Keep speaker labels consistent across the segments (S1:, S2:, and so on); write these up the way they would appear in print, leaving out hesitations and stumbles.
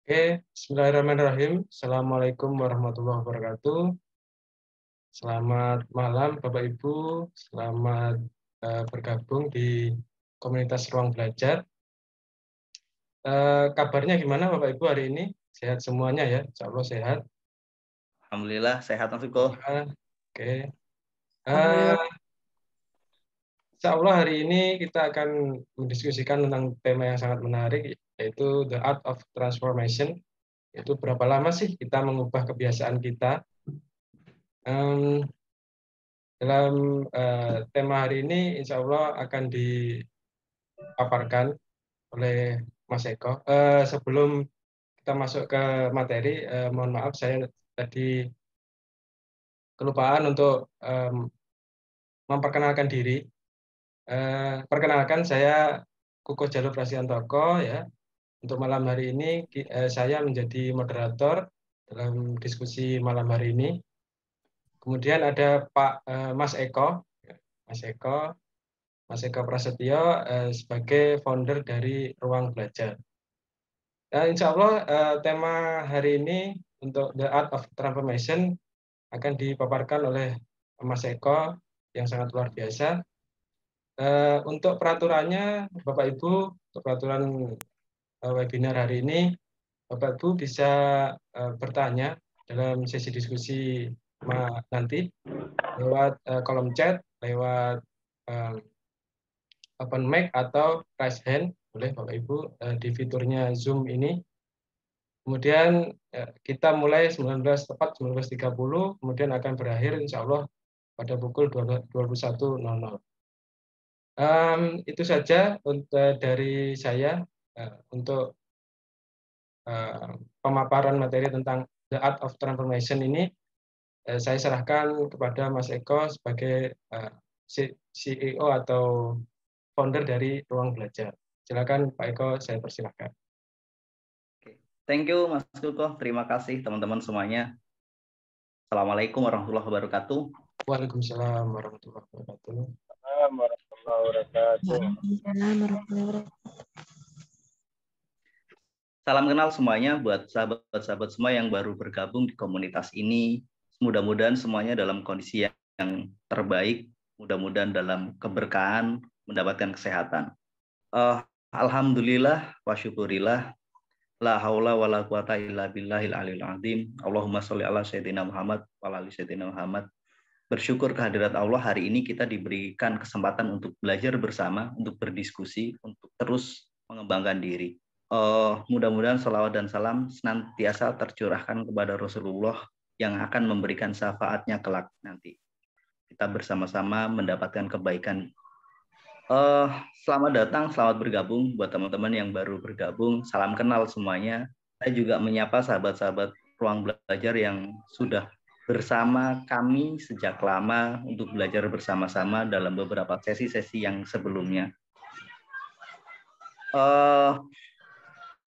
S1: Oke, bismillahirrahmanirrahim. Assalamualaikum warahmatullahi wabarakatuh. Selamat malam Bapak Ibu, selamat bergabung di komunitas Ruang Belajar. Kabarnya gimana Bapak Ibu hari ini? Sehat semuanya ya? Insya Allah sehat.
S2: Alhamdulillah sehat Mas Uko.
S1: Oke. Insya Allah hari ini kita akan mendiskusikan tentang tema yang sangat menarik, yaitu The Art of Transformation. Itu berapa lama sih kita mengubah kebiasaan kita? Dalam tema hari ini, insya Allah akan dipaparkan oleh Mas Eko. Sebelum kita masuk ke materi, mohon maaf saya tadi kelupaan untuk memperkenalkan diri. Perkenalkan, saya Kuko Jalur Prasiyantoko ya. Untuk malam hari ini saya menjadi moderator dalam diskusi malam hari ini. Kemudian ada Pak Mas Eko, Mas Eko Prasetyo sebagai founder dari Ruang Belajar. Insya Allah tema hari ini untuk The Art of Transformation akan dipaparkan oleh Mas Eko yang sangat luar biasa. Untuk peraturannya, Bapak Ibu, untuk peraturan webinar hari ini, Bapak Ibu bisa bertanya dalam sesi diskusi nanti lewat kolom chat, lewat open mic atau raise hand, boleh Bapak Ibu di fiturnya Zoom ini. Kemudian kita mulai tepat 19.30, kemudian akan berakhir insya Allah pada pukul 21.00. Itu saja dari saya untuk pemaparan materi tentang The Art of Transformation ini. Saya serahkan kepada Mas Eko sebagai CEO atau founder dari Ruang Belajar. Silakan Pak Eko, saya persilahkan.
S2: Thank you Mas Kuko, terima kasih teman-teman semuanya. Assalamualaikum warahmatullahi wabarakatuh.
S1: Waalaikumsalam warahmatullahi wabarakatuh.
S2: Salam kenal semuanya buat sahabat-sahabat semua yang baru bergabung di komunitas ini. Mudah-mudahan semuanya dalam kondisi yang terbaik, mudah-mudahan dalam keberkahan, mendapatkan kesehatan. Alhamdulillah wa syukurillah. La haula wa la quwata illa billahil aliyil azim. Allahumma sholli ala sayyidina Muhammad wa ala ali sayyidina Muhammad. Bersyukur kehadirat Allah, hari ini kita diberikan kesempatan untuk belajar bersama, untuk berdiskusi, untuk terus mengembangkan diri. Mudah-mudahan salawat dan salam senantiasa tercurahkan kepada Rasulullah yang akan memberikan syafaatnya kelak nanti. Kita bersama-sama mendapatkan kebaikan. Selamat datang, selamat bergabung buat teman-teman yang baru bergabung. Salam kenal semuanya. Saya juga menyapa sahabat-sahabat Ruang Belajar yang sudah bersama kami sejak lama untuk belajar bersama-sama dalam beberapa sesi-sesi yang sebelumnya.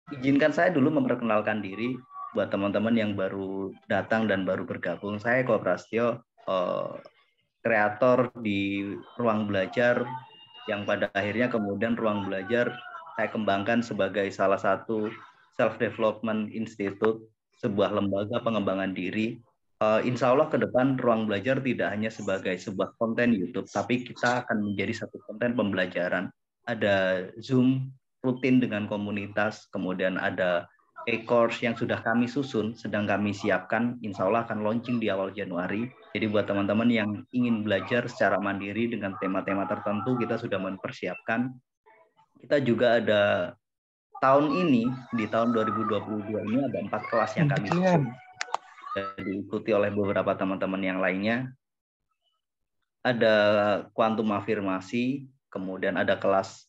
S2: Izinkan saya dulu memperkenalkan diri buat teman-teman yang baru datang dan baru bergabung. Saya Eko Prasetyo, kreator di Ruang Belajar, yang pada akhirnya kemudian Ruang Belajar saya kembangkan sebagai salah satu self-development institute, sebuah lembaga pengembangan diri. Insya Allah ke depan Ruang Belajar tidak hanya sebagai sebuah konten YouTube, tapi kita akan menjadi satu konten pembelajaran. Ada Zoom rutin dengan komunitas, kemudian ada e-course yang sudah kami susun, sedang kami siapkan, insya Allah akan launching di awal Januari. Jadi buat teman-teman yang ingin belajar secara mandiri dengan tema-tema tertentu, kita sudah mempersiapkan. Kita juga ada tahun ini, di tahun 2022 ini ada 4 kelas yang kami susun, diikuti oleh beberapa teman-teman yang lainnya. Ada kuantum afirmasi, kemudian ada kelas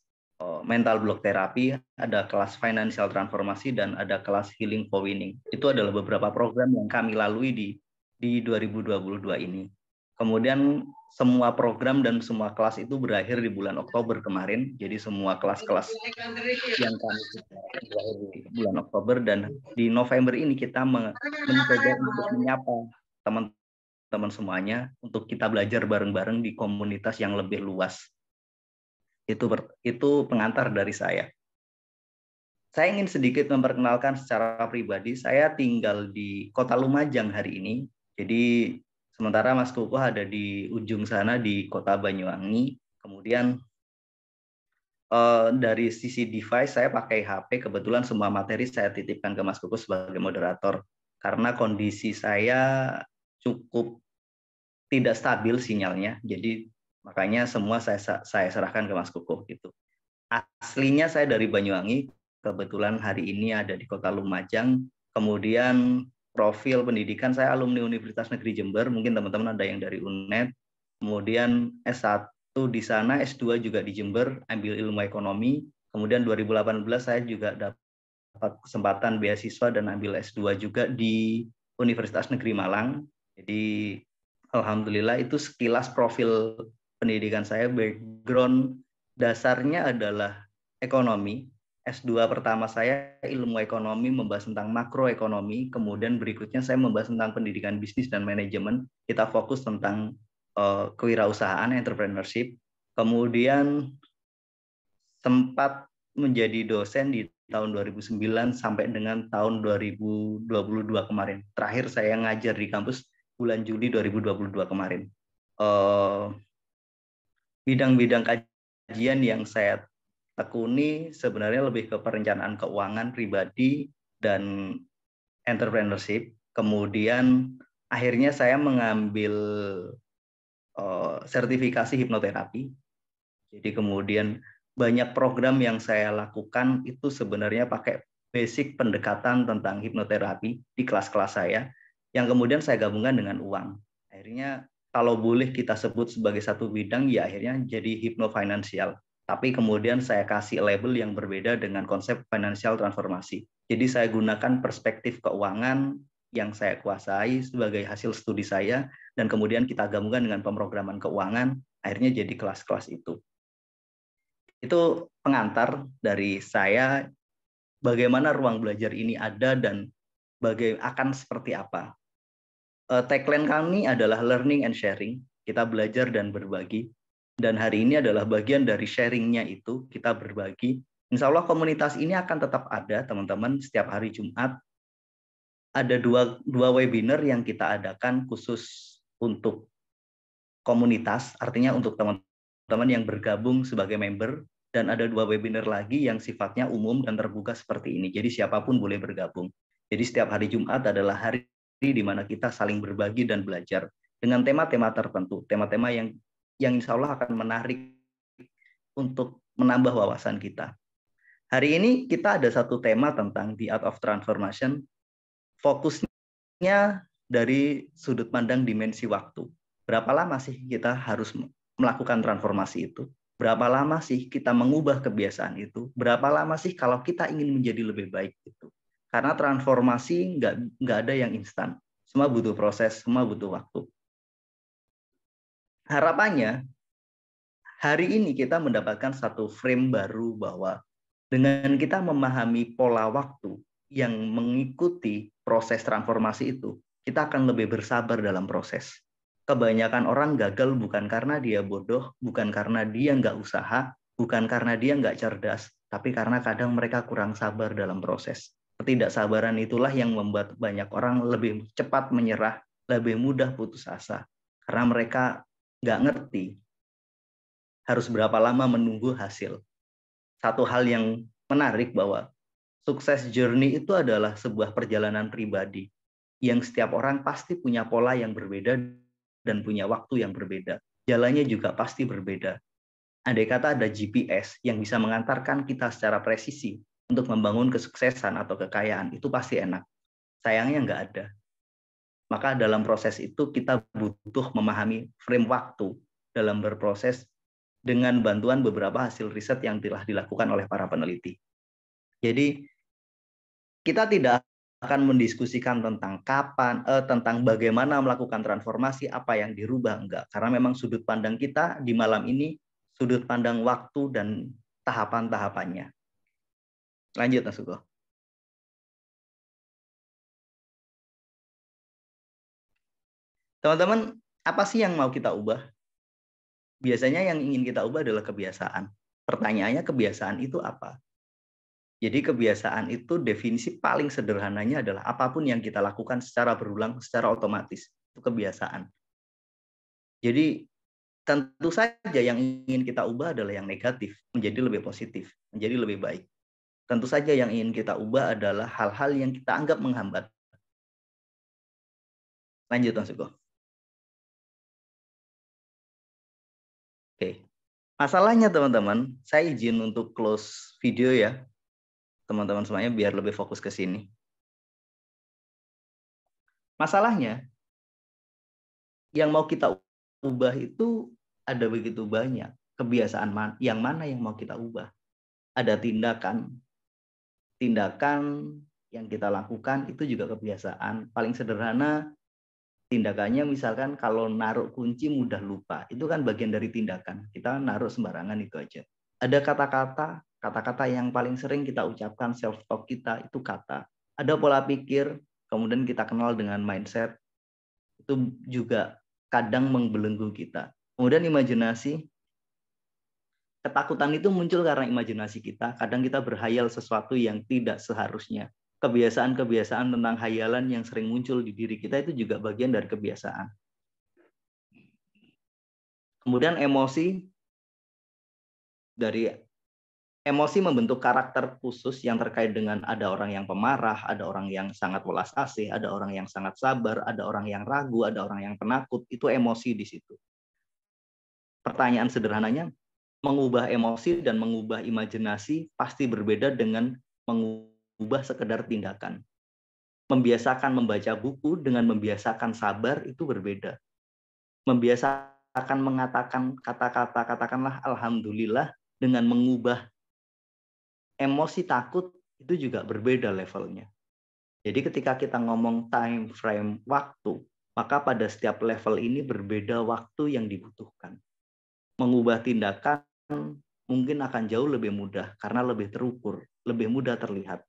S2: mental block terapi, ada kelas financial transformasi, dan ada kelas healing for winning. Itu adalah beberapa program yang kami lalui di 2022 ini. Kemudian semua program dan semua kelas itu berakhir di bulan Oktober kemarin. Jadi semua kelas-kelas yang kami berakhir di bulan Oktober, dan di November ini kita mencoba untuk menyapa teman-teman semuanya untuk kita belajar bareng-bareng di komunitas yang lebih luas. Itu pengantar dari saya. Saya ingin sedikit memperkenalkan secara pribadi. Saya tinggal di Kota Lumajang hari ini. Jadi sementara Mas Kukuh ada di ujung sana di Kota Banyuwangi. Kemudian dari sisi device saya pakai HP. Kebetulan semua materi saya titipkan ke Mas Kukuh sebagai moderator karena kondisi saya cukup tidak stabil sinyalnya. Jadi makanya semua saya serahkan ke Mas Kukuh gitu. Aslinya saya dari Banyuwangi, kebetulan hari ini ada di Kota Lumajang. Kemudian profil pendidikan saya alumni Universitas Negeri Jember, mungkin teman-teman ada yang dari UNED. Kemudian S1 di sana, S2 juga di Jember, ambil ilmu ekonomi. Kemudian 2018 saya juga dapat kesempatan beasiswa dan ambil S2 juga di Universitas Negeri Malang. Jadi alhamdulillah itu sekilas profil pendidikan saya. Background dasarnya adalah ekonomi. S2 pertama saya ilmu ekonomi membahas tentang makroekonomi, kemudian berikutnya saya membahas tentang pendidikan bisnis dan manajemen. Kita fokus tentang kewirausahaan, entrepreneurship. Kemudian sempat menjadi dosen di tahun 2009 sampai dengan tahun 2022 kemarin. Terakhir saya ngajar di kampus bulan Juli 2022 kemarin. Bidang-bidang kajian yang saya tekuni sebenarnya lebih ke perencanaan keuangan pribadi dan entrepreneurship. Kemudian akhirnya saya mengambil sertifikasi hipnoterapi. Jadi kemudian banyak program yang saya lakukan itu sebenarnya pakai basic pendekatan tentang hipnoterapi di kelas-kelas saya, yang kemudian saya gabungkan dengan uang. Akhirnya kalau boleh kita sebut sebagai satu bidang, ya akhirnya jadi hipnofinansial. Tapi kemudian saya kasih label yang berbeda dengan konsep financial transformasi. Jadi saya gunakan perspektif keuangan yang saya kuasai sebagai hasil studi saya, dan kemudian kita gabungkan dengan pemrograman keuangan, akhirnya jadi kelas-kelas itu. Itu pengantar dari saya bagaimana ruang belajar ini ada dan akan seperti apa. Tagline kami adalah learning and sharing. Kita belajar dan berbagi. Dan hari ini adalah bagian dari sharingnya itu, kita berbagi. Insya Allah komunitas ini akan tetap ada, teman-teman. Setiap hari Jumat ada dua webinar yang kita adakan khusus untuk komunitas, artinya untuk teman-teman yang bergabung sebagai member, dan ada 2 webinar lagi yang sifatnya umum dan terbuka seperti ini. Jadi siapapun boleh bergabung. Jadi setiap hari Jumat adalah hari di mana kita saling berbagi dan belajar dengan tema-tema tertentu, tema-tema yang insya Allah akan menarik untuk menambah wawasan kita. Hari ini kita ada satu tema tentang the art of transformation, fokusnya dari sudut pandang dimensi waktu. Berapa lama sih kita harus melakukan transformasi itu? Berapa lama sih kita mengubah kebiasaan itu? Berapa lama sih kalau kita ingin menjadi lebih baik itu? Karena transformasi nggak ada yang instan. Semua butuh proses, semua butuh waktu. Harapannya, hari ini kita mendapatkan satu frame baru bahwa dengan kita memahami pola waktu yang mengikuti proses transformasi itu, kita akan lebih bersabar dalam proses. Kebanyakan orang gagal bukan karena dia bodoh, bukan karena dia nggak usaha, bukan karena dia nggak cerdas, tapi karena kadang mereka kurang sabar dalam proses. Ketidaksabaran itulah yang membuat banyak orang lebih cepat menyerah, lebih mudah putus asa. Karena mereka nggak ngerti harus berapa lama menunggu hasil. Satu hal yang menarik bahwa sukses journey itu adalah sebuah perjalanan pribadi yang setiap orang pasti punya pola yang berbeda dan punya waktu yang berbeda. Jalannya juga pasti berbeda. Andai kata ada GPS yang bisa mengantarkan kita secara presisi untuk membangun kesuksesan atau kekayaan, itu pasti enak. Sayangnya nggak ada. Maka dalam proses itu kita butuh memahami frame waktu dalam berproses dengan bantuan beberapa hasil riset yang telah dilakukan oleh para peneliti. Jadi kita tidak akan mendiskusikan tentang tentang bagaimana melakukan transformasi, apa yang dirubah, enggak. Karena memang sudut pandang kita di malam ini, sudut pandang waktu dan tahapan-tahapannya. Lanjut, Mas Ugo. Teman-teman, apa sih yang mau kita ubah? Biasanya yang ingin kita ubah adalah kebiasaan. Pertanyaannya, kebiasaan itu apa? Jadi kebiasaan itu definisi paling sederhananya adalah apapun yang kita lakukan secara berulang, secara otomatis. Itu kebiasaan. Jadi tentu saja yang ingin kita ubah adalah yang negatif, menjadi lebih positif, menjadi lebih baik. Tentu saja yang ingin kita ubah adalah hal-hal yang kita anggap menghambat. Lanjut, Mas Ugo. Oke. Masalahnya teman-teman, saya izin untuk close video ya. Teman-teman semuanya biar lebih fokus ke sini. Masalahnya, yang mau kita ubah itu ada begitu banyak. Kebiasaan yang mana yang mau kita ubah? Ada tindakan yang kita lakukan itu juga kebiasaan. Paling sederhana, tindakannya misalkan kalau naruh kunci mudah lupa. Itu kan bagian dari tindakan. Kita naruh sembarangan itu aja. Ada kata-kata yang paling sering kita ucapkan, self-talk kita, itu kata. Ada pola pikir, kemudian kita kenal dengan mindset, itu juga kadang membelenggu kita. Kemudian imajinasi, ketakutan itu muncul karena imajinasi kita. Kadang kita berhayal sesuatu yang tidak seharusnya. Kebiasaan-kebiasaan tentang hayalan yang sering muncul di diri kita itu juga bagian dari kebiasaan. Kemudian emosi membentuk karakter khusus yang terkait dengan ada orang yang pemarah, ada orang yang sangat welas asih, ada orang yang sangat sabar, ada orang yang ragu, ada orang yang penakut. Itu emosi di situ. Pertanyaan sederhananya, mengubah emosi dan mengubah imajinasi pasti berbeda dengan mengubah sekedar tindakan. Membiasakan membaca buku dengan membiasakan sabar itu berbeda. Membiasakan mengatakan kata-kata, katakanlah alhamdulillah, dengan mengubah emosi takut itu juga berbeda levelnya. Jadi ketika kita ngomong time frame waktu, maka pada setiap level ini berbeda waktu yang dibutuhkan. Mengubah tindakan mungkin akan jauh lebih mudah karena lebih terukur, lebih mudah terlihat.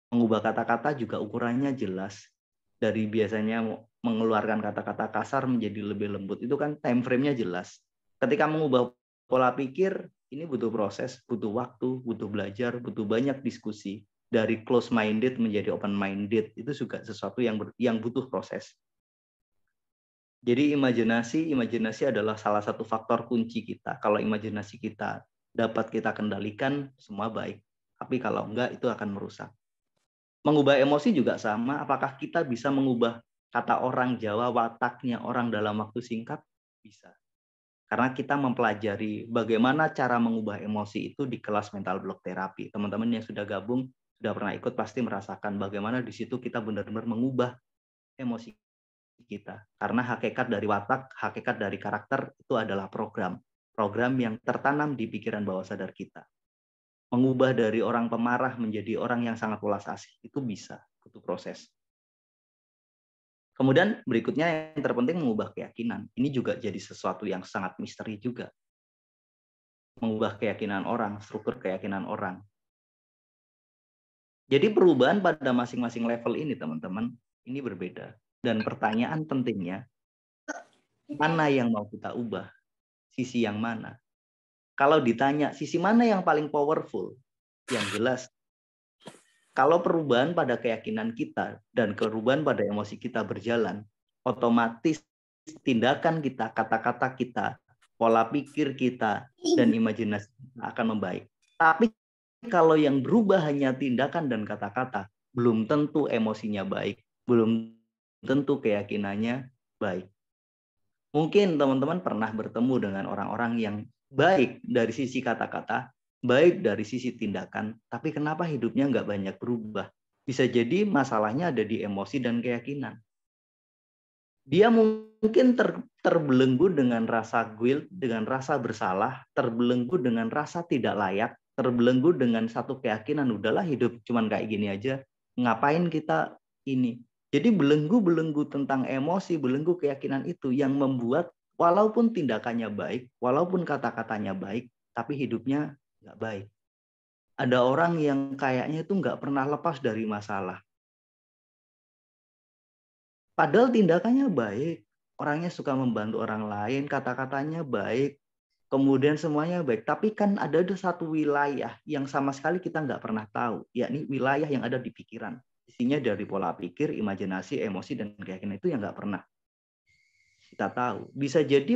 S2: Mengubah kata-kata juga ukurannya jelas. Dari biasanya mengeluarkan kata-kata kasar menjadi lebih lembut, itu kan time frame-nya jelas. Ketika mengubah pola pikir, ini butuh proses, butuh waktu, butuh belajar, butuh banyak diskusi. Dari close minded menjadi open minded itu juga sesuatu yang butuh proses. Jadi imajinasi adalah salah satu faktor kunci kita. Kalau imajinasi kita dapat kita kendalikan, semua baik. Tapi kalau enggak, itu akan merusak. Mengubah emosi juga sama. Apakah kita bisa mengubah kata orang Jawa, wataknya orang dalam waktu singkat? Bisa. Karena kita mempelajari bagaimana cara mengubah emosi itu di kelas mental block terapi. Teman-teman yang sudah gabung, sudah pernah ikut pasti merasakan bagaimana di situ kita benar-benar mengubah emosi kita. Karena hakikat dari watak, hakikat dari karakter itu adalah program yang tertanam di pikiran bawah sadar kita. Mengubah dari orang pemarah menjadi orang yang sangat welas asih itu bisa, butuh proses. Kemudian berikutnya yang terpenting mengubah keyakinan. Ini juga jadi sesuatu yang sangat misteri juga. Mengubah keyakinan orang, struktur keyakinan orang. Jadi perubahan pada masing-masing level ini teman-teman, ini berbeda. Dan pertanyaan pentingnya, mana yang mau kita ubah? Sisi yang mana? Kalau ditanya sisi mana yang paling powerful, yang jelas, kalau perubahan pada keyakinan kita dan perubahan pada emosi kita berjalan, otomatis tindakan kita, kata-kata kita, pola pikir kita, dan imajinasi kita akan membaik. Tapi kalau yang berubah hanya tindakan dan kata-kata, belum tentu emosinya baik, belum tentu keyakinannya baik. Mungkin teman-teman pernah bertemu dengan orang-orang yang baik dari sisi kata-kata, baik dari sisi tindakan, tapi kenapa hidupnya nggak banyak berubah? Bisa jadi masalahnya ada di emosi dan keyakinan. Dia mungkin terbelenggu dengan rasa guilt, dengan rasa bersalah, terbelenggu dengan rasa tidak layak, terbelenggu dengan satu keyakinan, udahlah hidup cuman kayak gini aja, ngapain kita ini? Jadi belenggu-belenggu tentang emosi, belenggu keyakinan itu yang membuat walaupun tindakannya baik, walaupun kata-katanya baik, tapi hidupnya nggak baik. Ada orang yang kayaknya itu nggak pernah lepas dari masalah. Padahal tindakannya baik, orangnya suka membantu orang lain, kata-katanya baik, kemudian semuanya baik. Tapi kan ada satu wilayah yang sama sekali kita nggak pernah tahu, yakni wilayah yang ada di pikiran. Isinya dari pola pikir, imajinasi, emosi, dan keyakinan itu yang nggak pernah kita tahu. Bisa jadi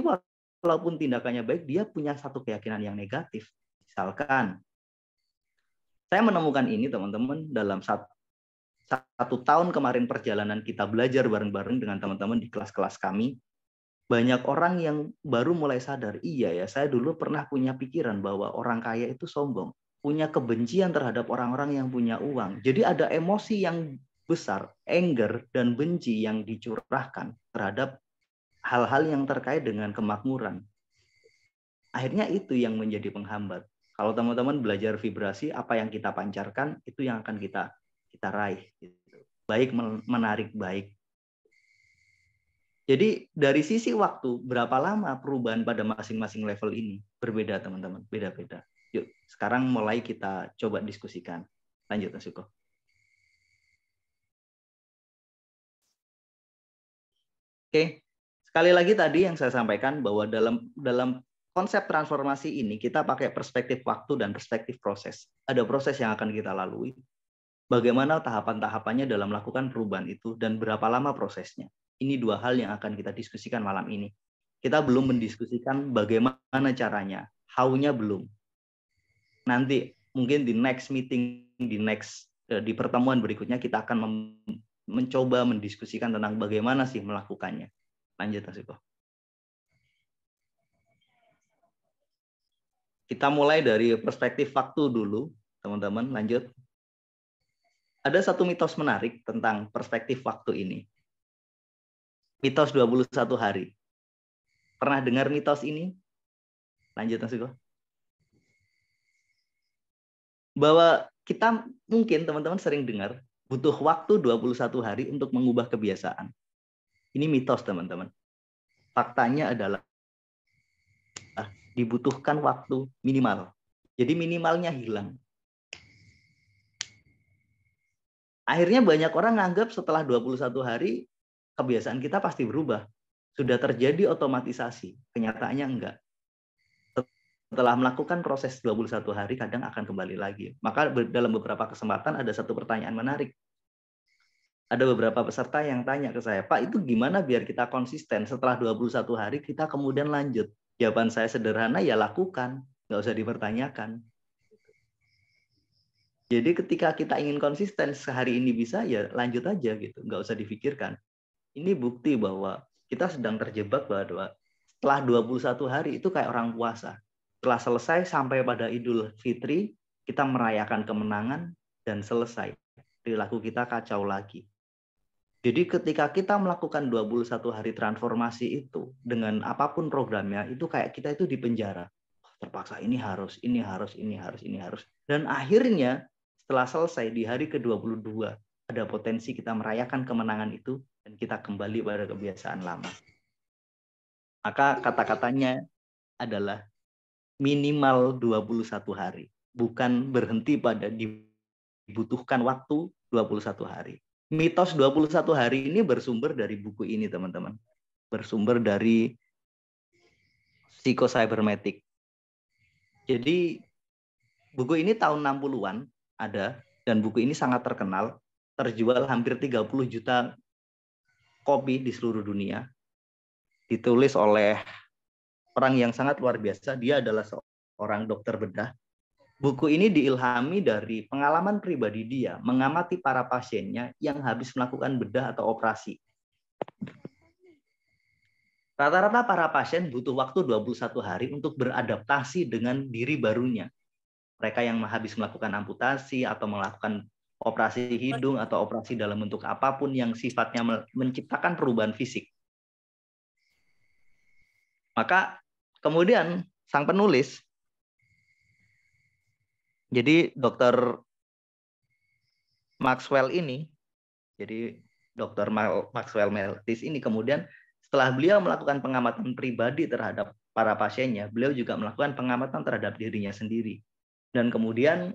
S2: walaupun tindakannya baik, dia punya satu keyakinan yang negatif. Misalkan, saya menemukan ini teman-teman dalam satu tahun kemarin perjalanan kita belajar bareng-bareng dengan teman-teman di kelas-kelas kami. Banyak orang yang baru mulai sadar, iya ya, saya dulu pernah punya pikiran bahwa orang kaya itu sombong, punya kebencian terhadap orang-orang yang punya uang. Jadi ada emosi yang besar, anger dan benci yang dicurahkan terhadap hal-hal yang terkait dengan kemakmuran. Akhirnya itu yang menjadi penghambat. Kalau teman-teman belajar vibrasi, apa yang kita pancarkan itu yang akan kita raih. Baik menarik baik. Jadi dari sisi waktu, berapa lama perubahan pada masing-masing level ini? Berbeda teman-teman, beda-beda. Yuk, sekarang mulai kita coba diskusikan. Lanjut, Mas Yuko. Oke, sekali lagi tadi yang saya sampaikan bahwa dalam konsep transformasi ini kita pakai perspektif waktu dan perspektif proses. Ada proses yang akan kita lalui. Bagaimana tahapan-tahapannya dalam melakukan perubahan itu dan berapa lama prosesnya. Ini dua hal yang akan kita diskusikan malam ini. Kita belum mendiskusikan bagaimana caranya, how-nya belum. Nanti mungkin di next meeting, di pertemuan berikutnya kita akan mencoba mendiskusikan tentang bagaimana sih melakukannya. Lanjut, Mas Iko. Kita mulai dari perspektif waktu dulu, teman-teman. Lanjut. Ada satu mitos menarik tentang perspektif waktu ini. Mitos 21 hari. Pernah dengar mitos ini? Lanjut, Mas Iko. Bahwa kita mungkin teman-teman sering dengar butuh waktu 21 hari untuk mengubah kebiasaan. Ini mitos, teman-teman. Faktanya adalah dibutuhkan waktu minimal. Jadi minimalnya hilang. Akhirnya banyak orang nganggap setelah 21 hari kebiasaan kita pasti berubah. Sudah terjadi otomatisasi. Kenyataannya enggak. Setelah melakukan proses 21 hari kadang akan kembali lagi. Maka dalam beberapa kesempatan ada satu pertanyaan menarik. Ada beberapa peserta yang tanya ke saya, Pak, itu gimana biar kita konsisten setelah 21 hari kita kemudian lanjut? Jawaban saya sederhana, ya lakukan. Nggak usah dipertanyakan. Jadi ketika kita ingin konsisten sehari ini bisa, ya lanjut aja gitu. Nggak usah difikirkan. Ini bukti bahwa kita sedang terjebak bahwa setelah 21 hari itu kayak orang puasa. Setelah selesai sampai pada Idul Fitri, kita merayakan kemenangan dan selesai. Perilaku kita kacau lagi. Jadi ketika kita melakukan 21 hari transformasi itu, dengan apapun programnya, itu kayak kita itu di penjara. Terpaksa ini harus. Dan akhirnya setelah selesai di hari ke-22, ada potensi kita merayakan kemenangan itu, dan kita kembali pada kebiasaan lama. Maka kata-katanya adalah minimal 21 hari. Bukan berhenti pada dibutuhkan waktu 21 hari. Mitos 21 hari ini bersumber dari buku ini, teman-teman. Bersumber dari Psycho-Cybernetic. Jadi buku ini tahun 60-an ada, dan buku ini sangat terkenal, terjual hampir 30 juta kopi di seluruh dunia. Ditulis oleh orang yang sangat luar biasa, dia adalah seorang dokter bedah. Buku ini diilhami dari pengalaman pribadi dia, mengamati para pasiennya yang habis melakukan bedah atau operasi. Rata-rata para pasien butuh waktu 21 hari untuk beradaptasi dengan diri barunya. Mereka yang habis melakukan amputasi atau melakukan operasi hidung atau operasi dalam bentuk apapun yang sifatnya menciptakan perubahan fisik. Maka kemudian sang penulis, jadi Dr. Maxwell ini, jadi Dr. Maxwell Maltese ini kemudian setelah beliau melakukan pengamatan pribadi terhadap para pasiennya, beliau juga melakukan pengamatan terhadap dirinya sendiri. Dan kemudian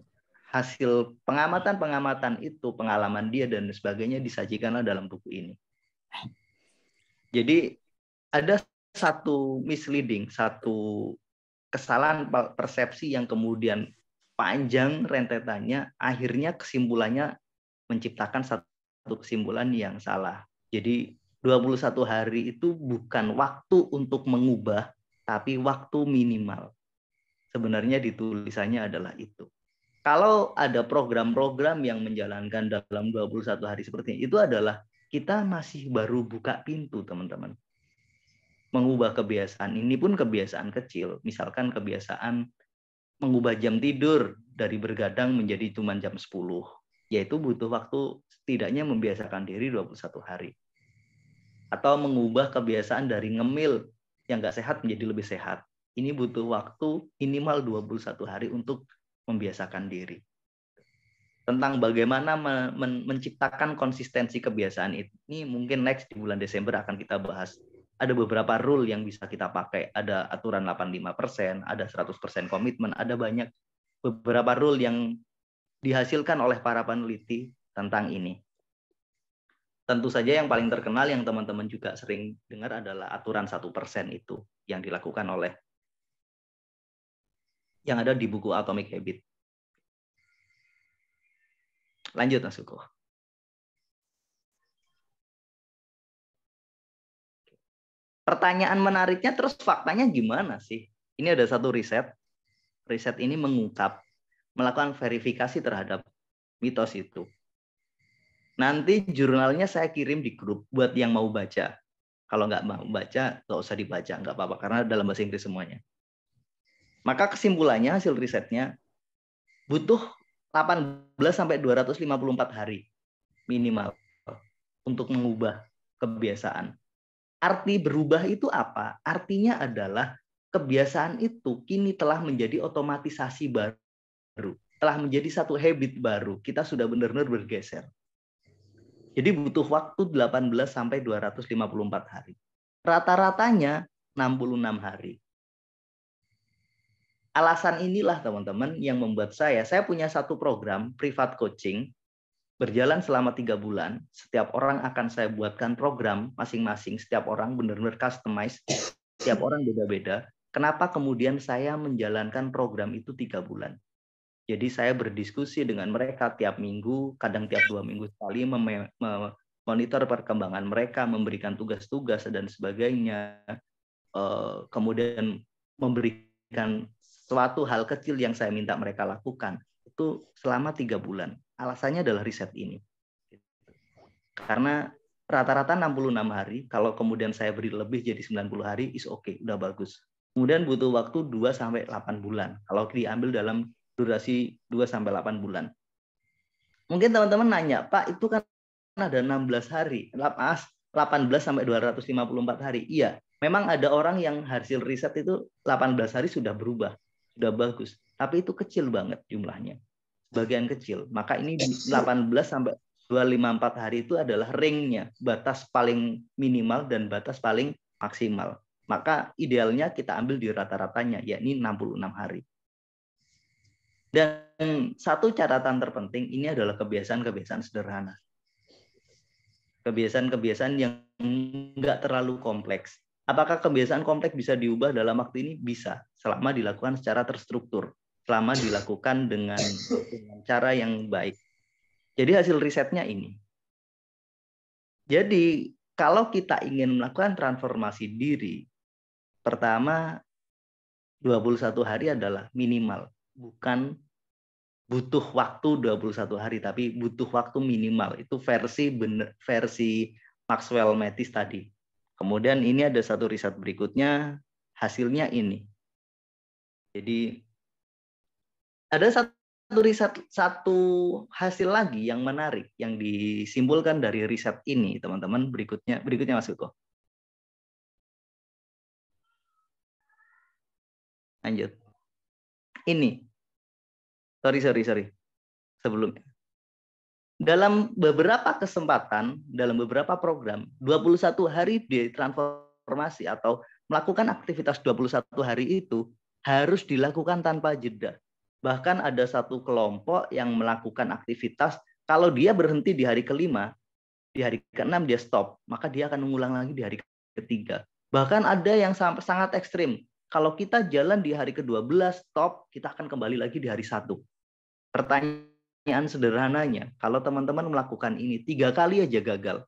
S2: hasil pengamatan-pengamatan itu, pengalaman dia dan sebagainya disajikanlah dalam buku ini. Jadi ada satu misleading, satu kesalahan persepsi yang kemudian panjang rentetannya, akhirnya kesimpulannya menciptakan satu kesimpulan yang salah. Jadi 21 hari itu bukan waktu untuk mengubah, tapi waktu minimal. Sebenarnya di tulisannya adalah itu. Kalau ada program-program yang menjalankan dalam 21 hari seperti itu adalah kita masih baru buka pintu, teman-teman. Mengubah kebiasaan ini pun kebiasaan kecil. Misalkan kebiasaan mengubah jam tidur dari bergadang menjadi cuma jam 10. Yaitu butuh waktu setidaknya membiasakan diri 21 hari. Atau mengubah kebiasaan dari ngemil yang nggak sehat menjadi lebih sehat. Ini butuh waktu minimal 21 hari untuk membiasakan diri. Tentang bagaimana menciptakan konsistensi kebiasaan ini mungkin next di bulan Desember akan kita bahas. Ada beberapa rule yang bisa kita pakai. Ada aturan 85%, ada 100% komitmen, ada banyak beberapa rule yang dihasilkan oleh para peneliti tentang ini. Tentu saja yang paling terkenal yang teman-teman juga sering dengar adalah aturan 1% itu yang dilakukan oleh yang ada di buku Atomic Habit. Lanjut, Mas Suko. Pertanyaan menariknya terus faktanya gimana sih? Ini ada satu riset. Riset ini mengungkap, melakukan verifikasi terhadap mitos itu. Nanti jurnalnya saya kirim di grup buat yang mau baca. Kalau nggak mau baca, nggak usah dibaca, nggak apa-apa, karena dalam bahasa Inggris semuanya. Maka kesimpulannya, hasil risetnya, butuh 18-254 hari minimal untuk mengubah kebiasaan. Arti berubah itu apa? Artinya adalah kebiasaan itu kini telah menjadi otomatisasi baru. Telah menjadi satu habit baru. Kita sudah benar-benar bergeser. Jadi butuh waktu 18-254 hari. Rata-ratanya 66 hari. Alasan inilah teman-teman yang membuat saya punya satu program privat coaching berjalan selama 3 bulan. Setiap orang akan saya buatkan program masing-masing. Setiap orang benar-benar customize. Setiap orang beda-beda. Kenapa kemudian saya menjalankan program itu 3 bulan? Jadi saya berdiskusi dengan mereka tiap minggu, kadang tiap 2 minggu sekali, memonitor perkembangan mereka, memberikan tugas-tugas dan sebagainya. Kemudian memberikan suatu hal kecil yang saya minta mereka lakukan. Itu selama 3 bulan. Alasannya adalah riset ini. Karena rata-rata 66 hari, kalau kemudian saya beri lebih jadi 90 hari, is okay, udah bagus. Kemudian butuh waktu 2-8 bulan. Kalau diambil dalam durasi 2-8 bulan. Mungkin teman-teman nanya, Pak, itu kan ada 16 hari, 18-254 hari. Iya, memang ada orang yang hasil riset itu 18 hari sudah berubah, sudah bagus. Tapi itu kecil banget jumlahnya. Bagian kecil. Maka ini 18-254 hari itu adalah ringnya, batas paling minimal dan batas paling maksimal. Maka idealnya kita ambil di rata-ratanya, yakni 66 hari. Dan satu catatan terpenting ini adalah kebiasaan-kebiasaan sederhana. Kebiasaan-kebiasaan yang nggak terlalu kompleks. Apakah kebiasaan kompleks bisa diubah dalam waktu ini? Bisa, selama dilakukan secara terstruktur. Selama dilakukan dengan cara yang baik. Jadi hasil risetnya ini. Jadi kalau kita ingin melakukan transformasi diri, pertama 21 hari adalah minimal. Bukan butuh waktu 21 hari, tapi butuh waktu minimal. Itu versi Maxwell Mattis tadi. Kemudian ini ada satu riset berikutnya, hasilnya ini. Jadi ada satu hasil lagi yang menarik yang disimpulkan dari riset ini, teman-teman. Berikutnya Mas Uko. Lanjut. Ini. Sorry. Sebelumnya. Dalam beberapa kesempatan, dalam beberapa program, 21 hari ditransformasi atau melakukan aktivitas 21 hari itu harus dilakukan tanpa jeda. Bahkan ada satu kelompok yang melakukan aktivitas, kalau dia berhenti di hari kelima, di hari keenam dia stop, maka dia akan mengulang lagi di hari ketiga. Bahkan ada yang sangat ekstrim, Kalau kita jalan di hari ke-12 stop, kita akan kembali lagi di hari 1. Pertanyaan sederhananya, kalau teman-teman melakukan ini 3 kali aja gagal.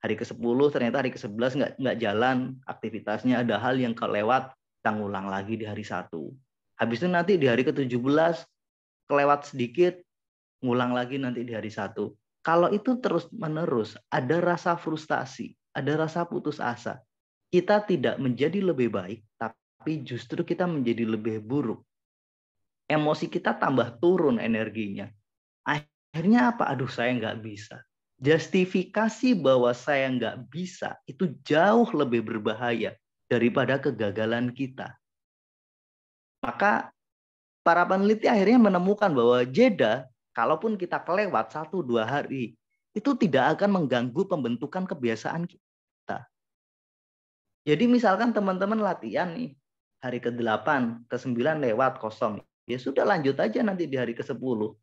S2: Hari ke-10 ternyata hari ke-11 nggak jalan aktivitasnya, ada hal yang kelewat, kita ngulang lagi di hari 1. Habis itu nanti di hari ke-17 kelewat sedikit, ngulang lagi nanti di hari 1. Kalau itu terus-menerus, ada rasa frustasi, ada rasa putus asa. Kita tidak menjadi lebih baik, tapi justru kita menjadi lebih buruk. Emosi kita tambah turun energinya. Akhirnya apa? Aduh, saya nggak bisa. Justifikasi bahwa saya nggak bisa itu jauh lebih berbahaya daripada kegagalan kita. Maka para peneliti akhirnya menemukan bahwa jeda, kalaupun kita kelewat 1-2 hari, itu tidak akan mengganggu pembentukan kebiasaan kita. Jadi misalkan teman-teman latihan nih, hari ke-8, ke-9 lewat kosong. Ya sudah, lanjut aja nanti di hari ke-10.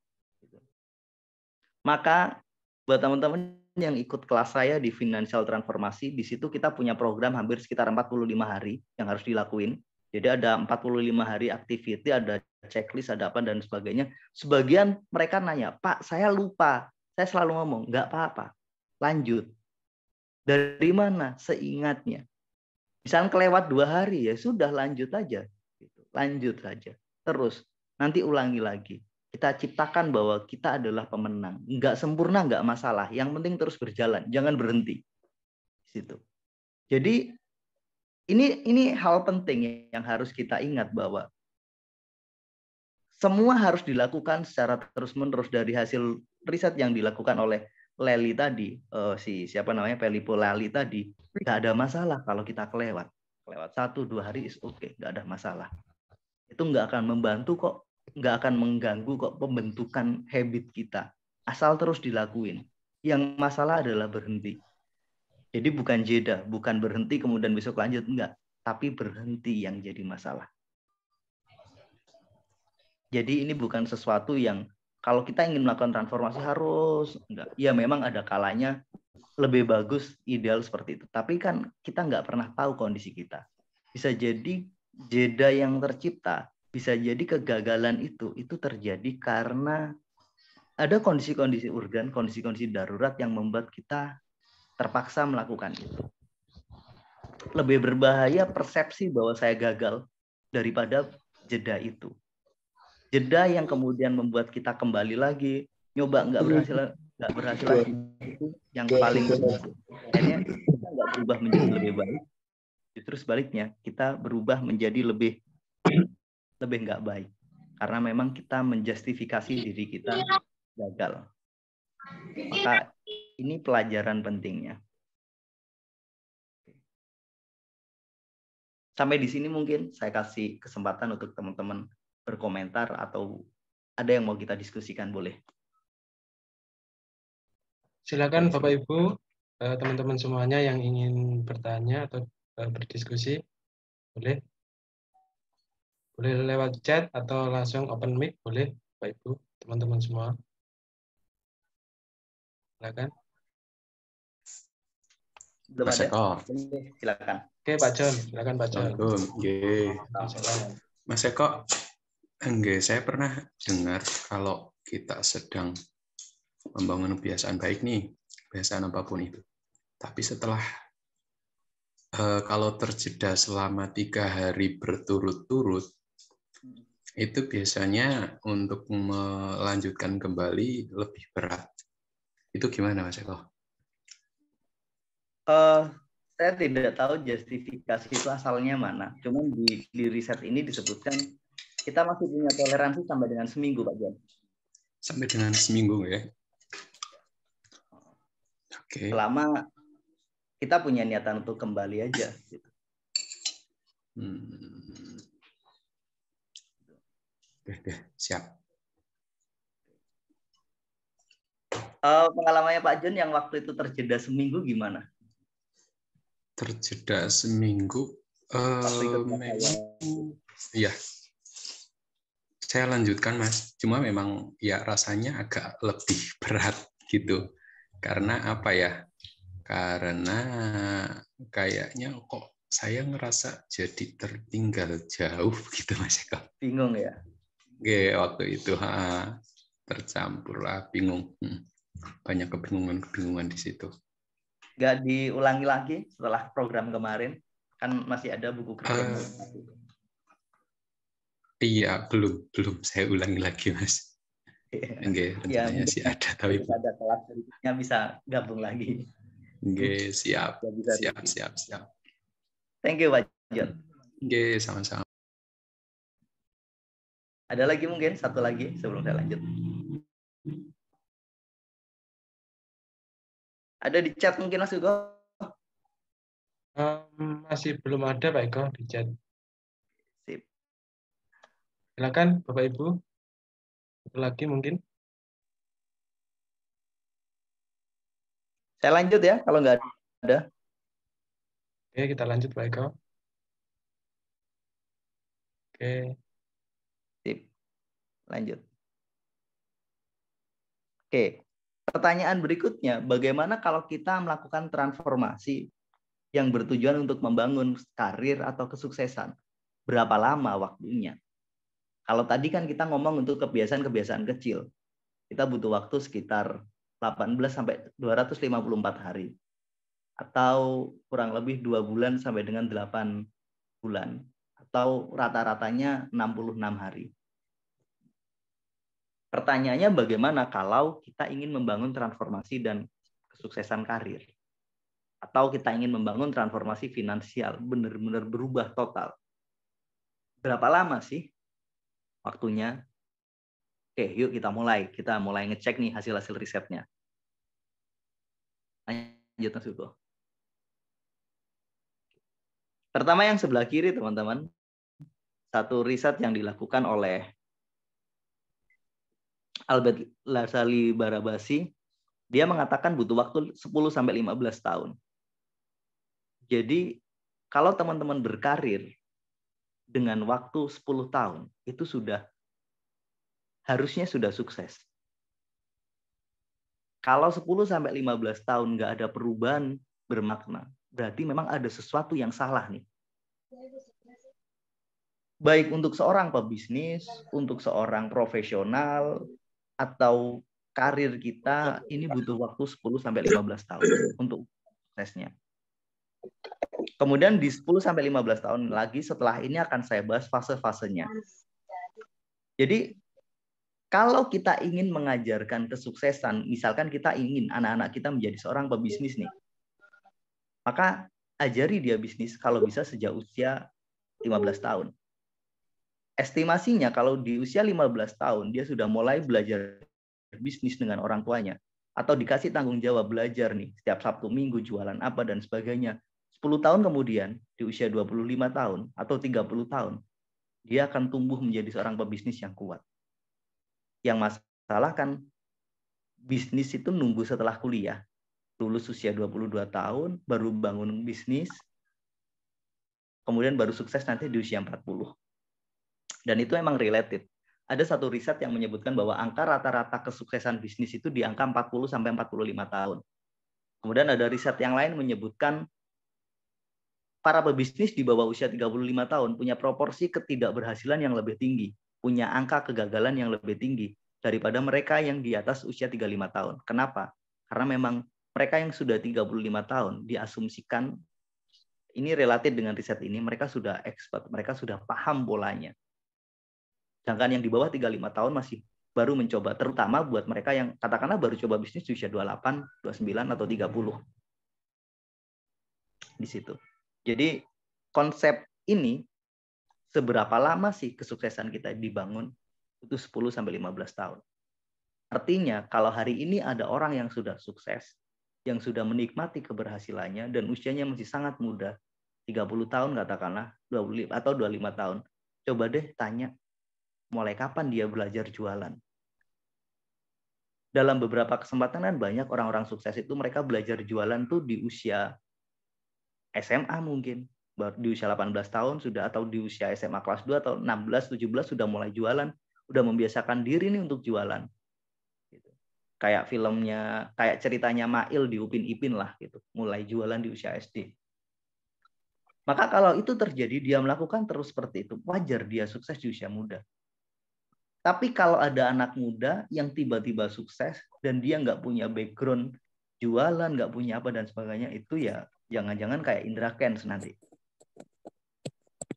S2: Maka buat teman-teman yang ikut kelas saya di Financial Transformasi, di situ kita punya program hampir sekitar 45 hari yang harus dilakuin. Jadi ada 45 hari activity, ada checklist, ada apa dan sebagainya. Sebagian mereka nanya, Pak, saya lupa. Saya selalu ngomong, nggak apa-apa, lanjut. Dari mana? Seingatnya. Misalnya kelewat 2 hari, ya sudah lanjut aja. Lanjut saja. Terus, nanti ulangi lagi. Kita ciptakan bahwa kita adalah pemenang. Nggak sempurna, nggak masalah. Yang penting terus berjalan, jangan berhenti. Situ. Jadi ini hal penting yang harus kita ingat bahwa semua harus dilakukan secara terus-menerus. Dari hasil riset yang dilakukan oleh Lely tadi, siapa namanya, Filippo Lally tadi, nggak ada masalah kalau kita kelewat 1-2 hari is okay, nggak ada masalah. Itu nggak akan membantu kok, nggak akan mengganggu kok pembentukan habit kita. Asal terus dilakuin. Yang masalah adalah berhenti. Jadi bukan jeda, bukan berhenti kemudian besok lanjut, enggak. Tapi berhenti yang jadi masalah. Jadi ini bukan sesuatu yang kalau kita ingin melakukan transformasi harus, enggak. Ya memang ada kalanya lebih bagus, ideal seperti itu. Tapi kan kita nggak pernah tahu kondisi kita. Bisa jadi jeda yang tercipta, bisa jadi kegagalan itu terjadi karena ada kondisi-kondisi urgen, kondisi-kondisi darurat yang membuat kita terpaksa melakukan itu. Lebih berbahaya persepsi bahwa saya gagal daripada jeda itu. Jeda yang kemudian membuat kita kembali lagi, nyoba nggak berhasil lagi, itu yang paling berbahaya. Akhirnya kita nggak berubah menjadi lebih baik, justru sebaliknya kita berubah menjadi lebih nggak baik, karena memang kita menjustifikasi diri kita gagal. Maka ini pelajaran pentingnya. Sampai di sini mungkin saya kasih kesempatan untuk teman-teman berkomentar atau ada yang mau kita diskusikan, boleh.
S1: Silakan Bapak Ibu, teman-teman semuanya yang ingin bertanya atau berdiskusi, boleh. Boleh lewat chat atau langsung open mic, boleh Bapak Ibu, teman-teman semua. Silakan.
S2: Belum
S3: Mas
S2: ada?
S3: Eko.
S2: Silakan.
S1: Oke, Pak John, silakan Pak John.
S3: Mas Eko, saya pernah dengar kalau kita sedang membangun kebiasaan baik nih, kebiasaan apapun itu. Tapi setelah kalau terjeda selama 3 hari berturut-turut, itu biasanya untuk melanjutkan kembali lebih berat. Itu gimana, Mas Eko?
S2: Saya tidak tahu justifikasi itu asalnya mana. Cuman di riset ini disebutkan kita masih punya toleransi sampai dengan seminggu, Pak Jan.
S3: Sampai dengan seminggu ya? Oke.
S2: Selama kita punya niatan untuk kembali aja. Gitu.
S3: Oke, siap.
S2: Pengalamannya Pak John yang waktu itu terjeda seminggu gimana?
S3: Terjeda seminggu, memang, ya. Saya lanjutkan, Mas. Cuma memang ya rasanya agak lebih berat gitu. Karena apa ya? Karena kayaknya kok saya ngerasa jadi tertinggal jauh gitu Mas Eko.
S2: Bingung ya?
S3: Oke, waktu itu tercampur lah, bingung. Banyak kebingungan di situ.
S2: Nggak diulangi lagi setelah program kemarin? Kan masih ada buku kerja yang
S3: Iya, belum saya ulangi lagi Mas. Oke,
S2: ya,
S3: rencananya sih ada, tapi
S2: ada kelas berikutnya bisa gabung lagi.
S3: oke, siap.
S2: Ya, bisa
S3: Siap.
S2: Thank you, Pak John.
S3: Oke, sama-sama.
S2: Ada lagi mungkin satu lagi sebelum saya lanjut. Ada di chat mungkin Mas Hugo?
S1: Masih belum ada Pak Eko di chat.
S2: Sip.
S1: Silakan Bapak Ibu. Satu lagi mungkin.
S2: Saya lanjut ya kalau nggak ada.
S1: Oke, kita lanjut Pak Eko. Oke.
S2: Sip. Lanjut. Oke. Pertanyaan berikutnya, bagaimana kalau kita melakukan transformasi yang bertujuan untuk membangun karir atau kesuksesan? Berapa lama waktunya? Kalau tadi kan kita ngomong untuk kebiasaan-kebiasaan kecil. Kita butuh waktu sekitar 18 sampai 254 hari. Atau kurang lebih 2 bulan sampai dengan 8 bulan. Atau rata-ratanya 66 hari. Pertanyaannya bagaimana kalau kita ingin membangun transformasi dan kesuksesan karir? Atau kita ingin membangun transformasi finansial, benar-benar berubah total. Berapa lama sih waktunya? Oke, yuk kita mulai. Kita mulai ngecek nih hasil-hasil risetnya. Lanjut, Mas Hugo. Pertama yang sebelah kiri, teman-teman. Satu riset yang dilakukan oleh Albert Lazali Barabasi. Dia mengatakan butuh waktu 10-15 tahun. Jadi, kalau teman-teman berkarir dengan waktu 10 tahun, itu harusnya sudah sukses. Kalau 10-15 tahun nggak ada perubahan bermakna, berarti memang ada sesuatu yang salah nih. Baik untuk seorang pebisnis, untuk seorang profesional, atau karir kita, ini butuh waktu 10-15 tahun untuk suksesnya. Kemudian di 10-15 tahun lagi setelah ini akan saya bahas fase-fasenya. Jadi kalau kita ingin mengajarkan kesuksesan, misalkan kita ingin anak-anak kita menjadi seorang pebisnis nih, maka ajari dia bisnis kalau bisa sejak usia 15 tahun. Estimasinya kalau di usia 15 tahun dia sudah mulai belajar bisnis dengan orang tuanya atau dikasih tanggung jawab belajar nih setiap Sabtu Minggu jualan apa dan sebagainya. 10 tahun kemudian di usia 25 tahun atau 30 tahun dia akan tumbuh menjadi seorang pebisnis yang kuat. Yang masalah kan bisnis itu nunggu setelah kuliah. Lulus usia 22 tahun baru bangun bisnis. Kemudian baru sukses nanti di usia 40. Dan itu emang related. Ada satu riset yang menyebutkan bahwa angka rata-rata kesuksesan bisnis itu di angka 40-45 tahun. Kemudian ada riset yang lain menyebutkan para pebisnis di bawah usia 35 tahun punya proporsi ketidakberhasilan yang lebih tinggi, punya angka kegagalan yang lebih tinggi daripada mereka yang di atas usia 35 tahun. Kenapa? Karena memang mereka yang sudah 35 tahun diasumsikan, ini related dengan riset ini, mereka sudah expert, mereka sudah paham polanya. Sedangkan yang di bawah 35 tahun masih baru mencoba, terutama buat mereka yang katakanlah baru coba bisnis di usia 28, 29, atau 30. Di situ. Jadi konsep ini, seberapa lama sih kesuksesan kita dibangun? Itu 10-15 tahun. Artinya kalau hari ini ada orang yang sudah sukses, yang sudah menikmati keberhasilannya, dan usianya masih sangat muda, 30 tahun katakanlah, 25 atau 25 tahun. Coba deh tanya, mulai kapan dia belajar jualan? Dalam beberapa kesempatan kan banyak orang-orang sukses itu mereka belajar jualan tuh di usia SMA mungkin. Di usia 18 tahun sudah, atau di usia SMA kelas 2 atau 16, 17 sudah mulai jualan. Udah membiasakan diri nih untuk jualan. Gitu. Kayak filmnya, kayak ceritanya Mail di Upin Ipin lah gitu. Mulai jualan di usia SD. Maka kalau itu terjadi, dia melakukan terus seperti itu, wajar dia sukses di usia muda. Tapi kalau ada anak muda yang tiba-tiba sukses dan dia nggak punya background jualan, nggak punya apa dan sebagainya, itu ya jangan-jangan kayak Indra Kents nanti.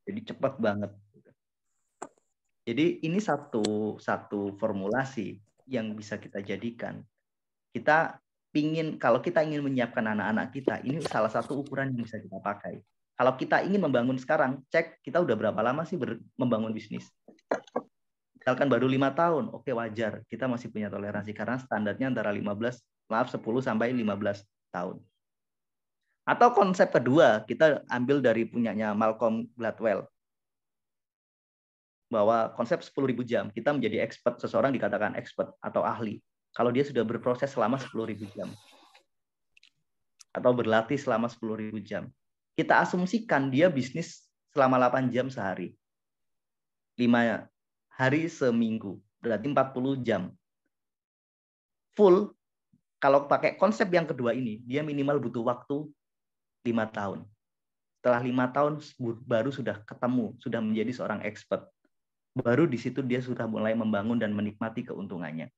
S2: Jadi cepat banget. Jadi ini satu formulasi yang bisa kita jadikan. Kita kalau kita ingin menyiapkan anak-anak kita, ini salah satu ukuran yang bisa kita pakai. Kalau kita ingin membangun sekarang, cek kita udah berapa lama sih membangun bisnis. Misalkan baru 5 tahun, oke wajar. Kita masih punya toleransi karena standarnya antara 10 sampai 15 tahun. Atau konsep kedua, kita ambil dari punyanya Malcolm Gladwell. Bahwa konsep 10.000 jam, kita menjadi expert, seseorang dikatakan expert atau ahli. Kalau dia sudah berproses selama 10.000 jam. Atau berlatih selama 10.000 jam. Kita asumsikan dia bisnis selama 8 jam sehari. 5 hari seminggu, berarti 40 jam. Full, kalau pakai konsep yang kedua ini, dia minimal butuh waktu 5 tahun. Setelah 5 tahun, baru sudah ketemu, sudah menjadi seorang expert. Baru di situ dia sudah mulai membangun dan menikmati keuntungannya.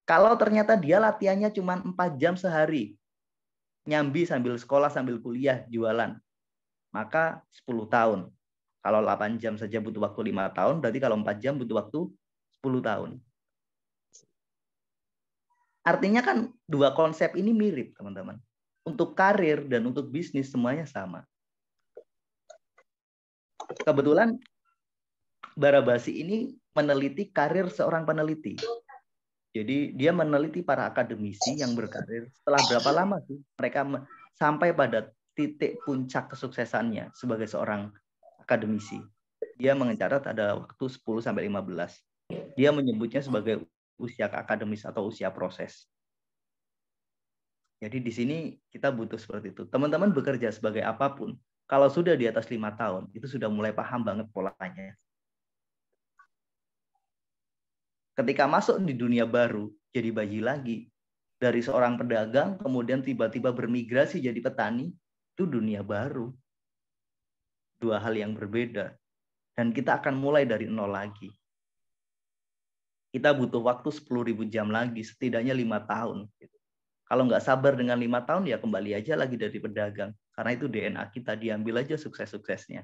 S2: Kalau ternyata dia latihannya cuma 4 jam sehari, nyambi sambil sekolah, sambil kuliah, jualan, maka 10 tahun. Kalau 8 jam saja butuh waktu 5 tahun, berarti kalau 4 jam butuh waktu 10 tahun. Artinya kan dua konsep ini mirip, teman-teman. Untuk karir dan untuk bisnis semuanya sama. Kebetulan Barabasi ini meneliti karir seorang peneliti. Jadi dia meneliti para akademisi yang berkarir setelah berapa lama sih mereka sampai pada titik puncak kesuksesannya sebagai seorang akademisi. Dia mencatat ada waktu 10-15. Dia menyebutnya sebagai usia akademis atau usia proses. Jadi di sini kita butuh seperti itu. Teman-teman bekerja sebagai apapun, kalau sudah di atas 5 tahun, itu sudah mulai paham banget polanya. Ketika masuk di dunia baru, jadi bayi lagi. Dari seorang pedagang, kemudian tiba-tiba bermigrasi jadi petani, itu dunia baru. Dua hal yang berbeda. Dan kita akan mulai dari nol lagi. Kita butuh waktu 10.000 jam lagi, setidaknya 5 tahun. Kalau nggak sabar dengan 5 tahun, ya kembali aja lagi dari pedagang. Karena itu DNA kita, diambil aja sukses-suksesnya.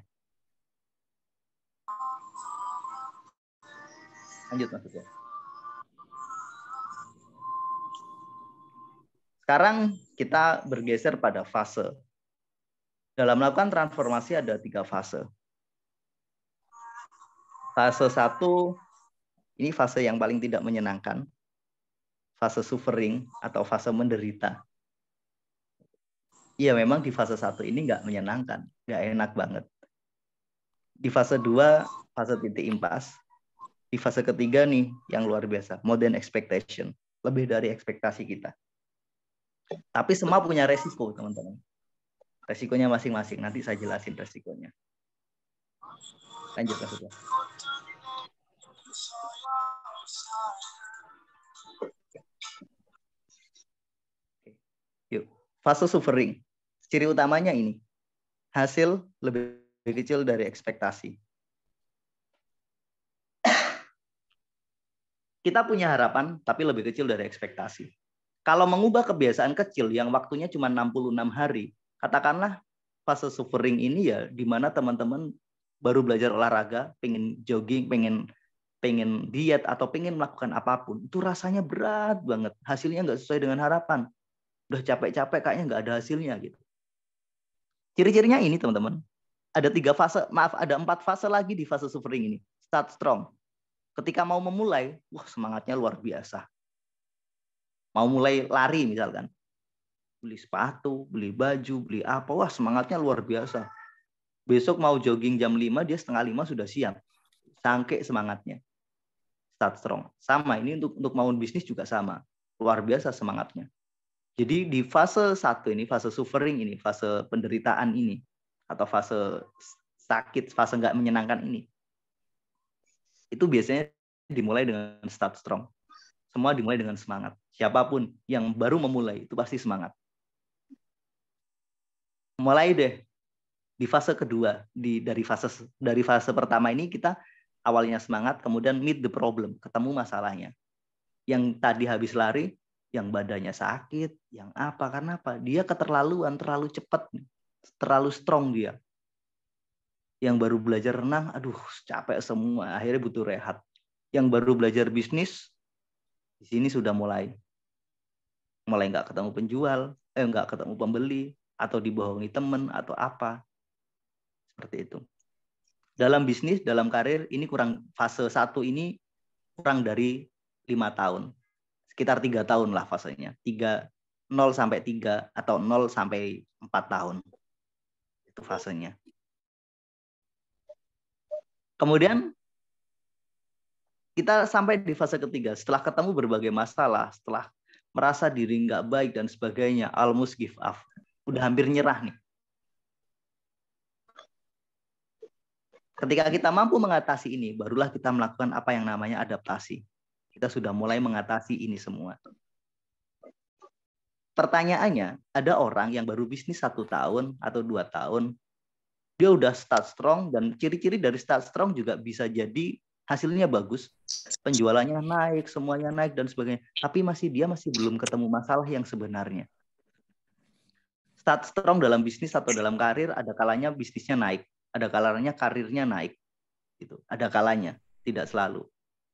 S2: Lanjut maksudnya. Sekarang kita bergeser pada fase. Dalam melakukan transformasi ada 3 fase. Fase 1, ini fase yang paling tidak menyenangkan. Fase suffering atau fase menderita. Iya, memang di fase 1 ini nggak menyenangkan, nggak enak banget. Di fase 2, fase titik impas. Di fase ketiga nih, yang luar biasa, more than expectation. Lebih dari ekspektasi kita. Tapi semua punya resiko, teman-teman. Resikonya masing-masing. Nanti saya jelasin resikonya. Lanjut, maksudnya. Yuk, fase suffering. Ciri utamanya ini. Hasil lebih kecil dari ekspektasi. Kita punya harapan, tapi lebih kecil dari ekspektasi. Kalau mengubah kebiasaan kecil yang waktunya cuma 66 hari, katakanlah fase suffering ini ya, di mana teman-teman baru belajar olahraga, pengen jogging, pengen diet, atau pengen melakukan apapun, itu rasanya berat banget. Hasilnya nggak sesuai dengan harapan. Udah capek-capek, kayaknya nggak ada hasilnya gitu. Ciri-cirinya ini, teman-teman. Ada 3 fase, ada 4 fase lagi di fase suffering ini. Start strong. Ketika mau memulai, wah semangatnya luar biasa. Mau mulai lari misalkan. Beli sepatu, beli baju, beli apa, wah semangatnya luar biasa. Besok mau jogging jam 5, dia setengah 5 sudah siap. Sangke semangatnya. Start strong. Sama, ini untuk mau bisnis juga sama. Luar biasa semangatnya. Jadi di fase 1 ini, fase suffering ini, fase penderitaan ini, atau fase sakit, fase nggak menyenangkan ini, itu biasanya dimulai dengan start strong. Semua dimulai dengan semangat. Siapapun yang baru memulai, itu pasti semangat. Mulai deh. Di fase kedua, dari fase pertama ini kita awalnya semangat, kemudian meet the problem, ketemu masalahnya. Yang tadi habis lari, yang badannya sakit, yang apa, karena apa? Dia keterlaluan, terlalu cepat, terlalu strong dia. Yang baru belajar renang, aduh capek semua, akhirnya butuh rehat. Yang baru belajar bisnis, di sini sudah mulai nggak ketemu penjual, nggak ketemu pembeli, atau dibohongi teman, atau apa. Seperti itu. Dalam bisnis, dalam karir, ini fase 1 ini kurang dari 5 tahun. Sekitar 3 tahun lah fasenya. 0 sampai 3 atau 0 sampai 4 tahun. Itu fasenya. Kemudian kita sampai di fase ketiga. Setelah ketemu berbagai masalah, setelah merasa diri nggak baik dan sebagainya, almost give up. Udah hampir nyerah nih. Ketika kita mampu mengatasi ini, barulah kita melakukan apa yang namanya adaptasi. Kita sudah mulai mengatasi ini semua. Pertanyaannya, ada orang yang baru bisnis 1 tahun atau 2 tahun, dia udah start strong, dan ciri-ciri dari start strong juga bisa jadi hasilnya bagus, penjualannya naik, semuanya naik dan sebagainya, tapi dia masih belum ketemu masalah yang sebenarnya. Start strong dalam bisnis atau dalam karir, ada kalanya bisnisnya naik, ada kalanya karirnya naik, gitu. Ada kalanya, tidak selalu.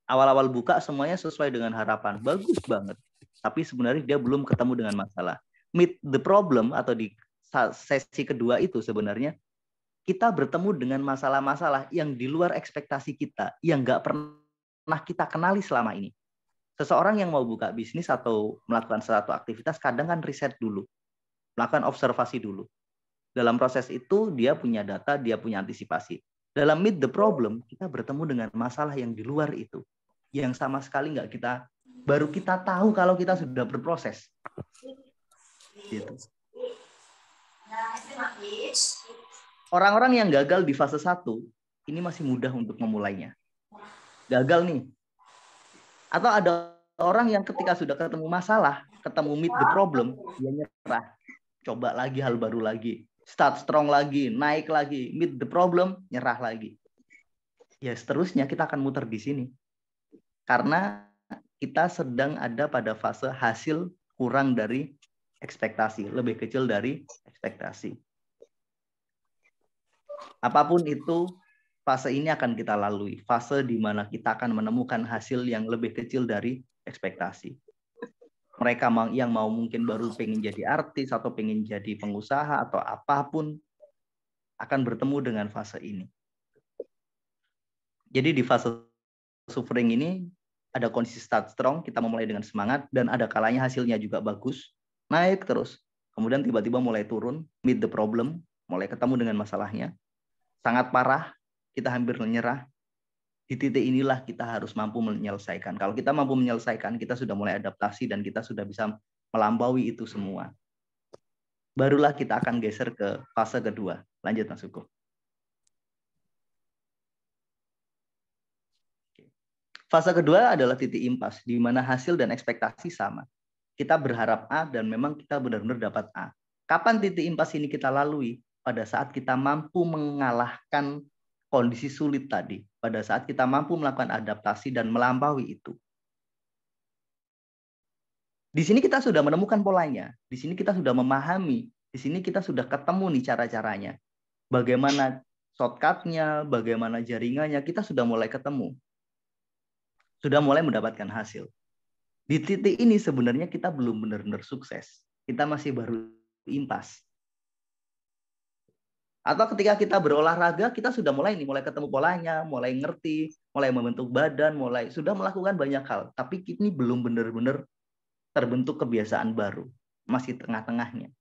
S2: Awal-awal buka semuanya sesuai dengan harapan, bagus banget. Tapi sebenarnya dia belum ketemu dengan masalah. Meet the problem atau di sesi kedua itu sebenarnya kita bertemu dengan masalah-masalah yang di luar ekspektasi kita, yang nggak pernah kita kenali selama ini. Seseorang yang mau buka bisnis atau melakukan suatu aktivitas kadang kan riset dulu, melakukan observasi dulu. Dalam proses itu dia punya data, dia punya antisipasi. Dalam meet the problem, kita bertemu dengan masalah yang di luar itu, yang sama sekali baru kita tahu kalau kita sudah berproses. Gitu. Orang-orang yang gagal di fase 1, ini masih mudah untuk memulainya. Gagal nih. Atau ada orang yang ketika sudah ketemu masalah, ketemu meet the problem, dia nyerah. Coba lagi hal baru lagi. Start strong lagi, naik lagi, meet the problem, nyerah lagi. Ya seterusnya kita akan muter di sini. Karena kita sedang ada pada fase hasil kurang dari ekspektasi, lebih kecil dari ekspektasi. Apapun itu, fase ini akan kita lalui. Fase di mana kita akan menemukan hasil yang lebih kecil dari ekspektasi. Mereka yang mau mungkin baru pengen jadi artis atau pengen jadi pengusaha atau apapun akan bertemu dengan fase ini. Jadi di fase suffering ini ada kondisi start strong, kita memulai dengan semangat, dan ada kalanya hasilnya juga bagus, naik terus. Kemudian tiba-tiba mulai turun, meet the problem, mulai ketemu dengan masalahnya. Sangat parah, kita hampir menyerah. Di titik inilah kita harus mampu menyelesaikan. Kalau kita mampu menyelesaikan, kita sudah mulai adaptasi dan kita sudah bisa melampaui itu semua. Barulah kita akan geser ke fase kedua. Lanjut Mas Suko. Fase kedua adalah titik impas, di mana hasil dan ekspektasi sama. Kita berharap A dan memang kita benar-benar dapat A. Kapan titik impas ini kita lalui? Pada saat kita mampu mengalahkan kondisi sulit tadi. Pada saat kita mampu melakukan adaptasi dan melampaui itu. Di sini kita sudah menemukan polanya. Di sini kita sudah memahami. Di sini kita sudah ketemu nih cara-caranya. Bagaimana shortcut-nya, bagaimana jaringannya, kita sudah mulai ketemu. Sudah mulai mendapatkan hasil. Di titik ini sebenarnya kita belum benar-benar sukses. Kita masih baru impas. Atau ketika kita berolahraga, kita sudah mulai ketemu polanya, mulai ngerti, mulai membentuk badan, sudah melakukan banyak hal. Tapi ini belum benar-benar terbentuk kebiasaan baru. Masih tengah-tengahnya.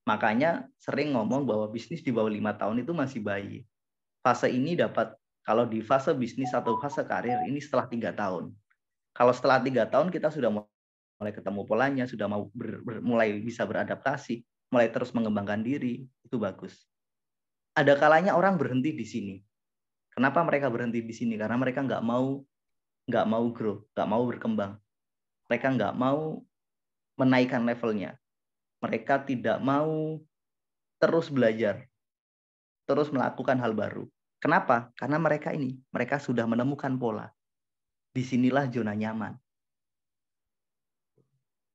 S2: Makanya sering ngomong bahwa bisnis di bawah 5 tahun itu masih bayi. Fase ini kalau di fase bisnis atau fase karir, ini setelah 3 tahun. Kalau setelah 3 tahun kita sudah mulai ketemu polanya, sudah mulai bisa beradaptasi, mulai terus mengembangkan diri, itu bagus. Ada kalanya orang berhenti di sini. Kenapa mereka berhenti di sini? Karena mereka nggak mau grow, nggak mau berkembang. Mereka nggak mau menaikkan levelnya. Mereka tidak mau terus belajar, terus melakukan hal baru. Kenapa? Karena mereka sudah menemukan pola. Disinilah zona nyaman.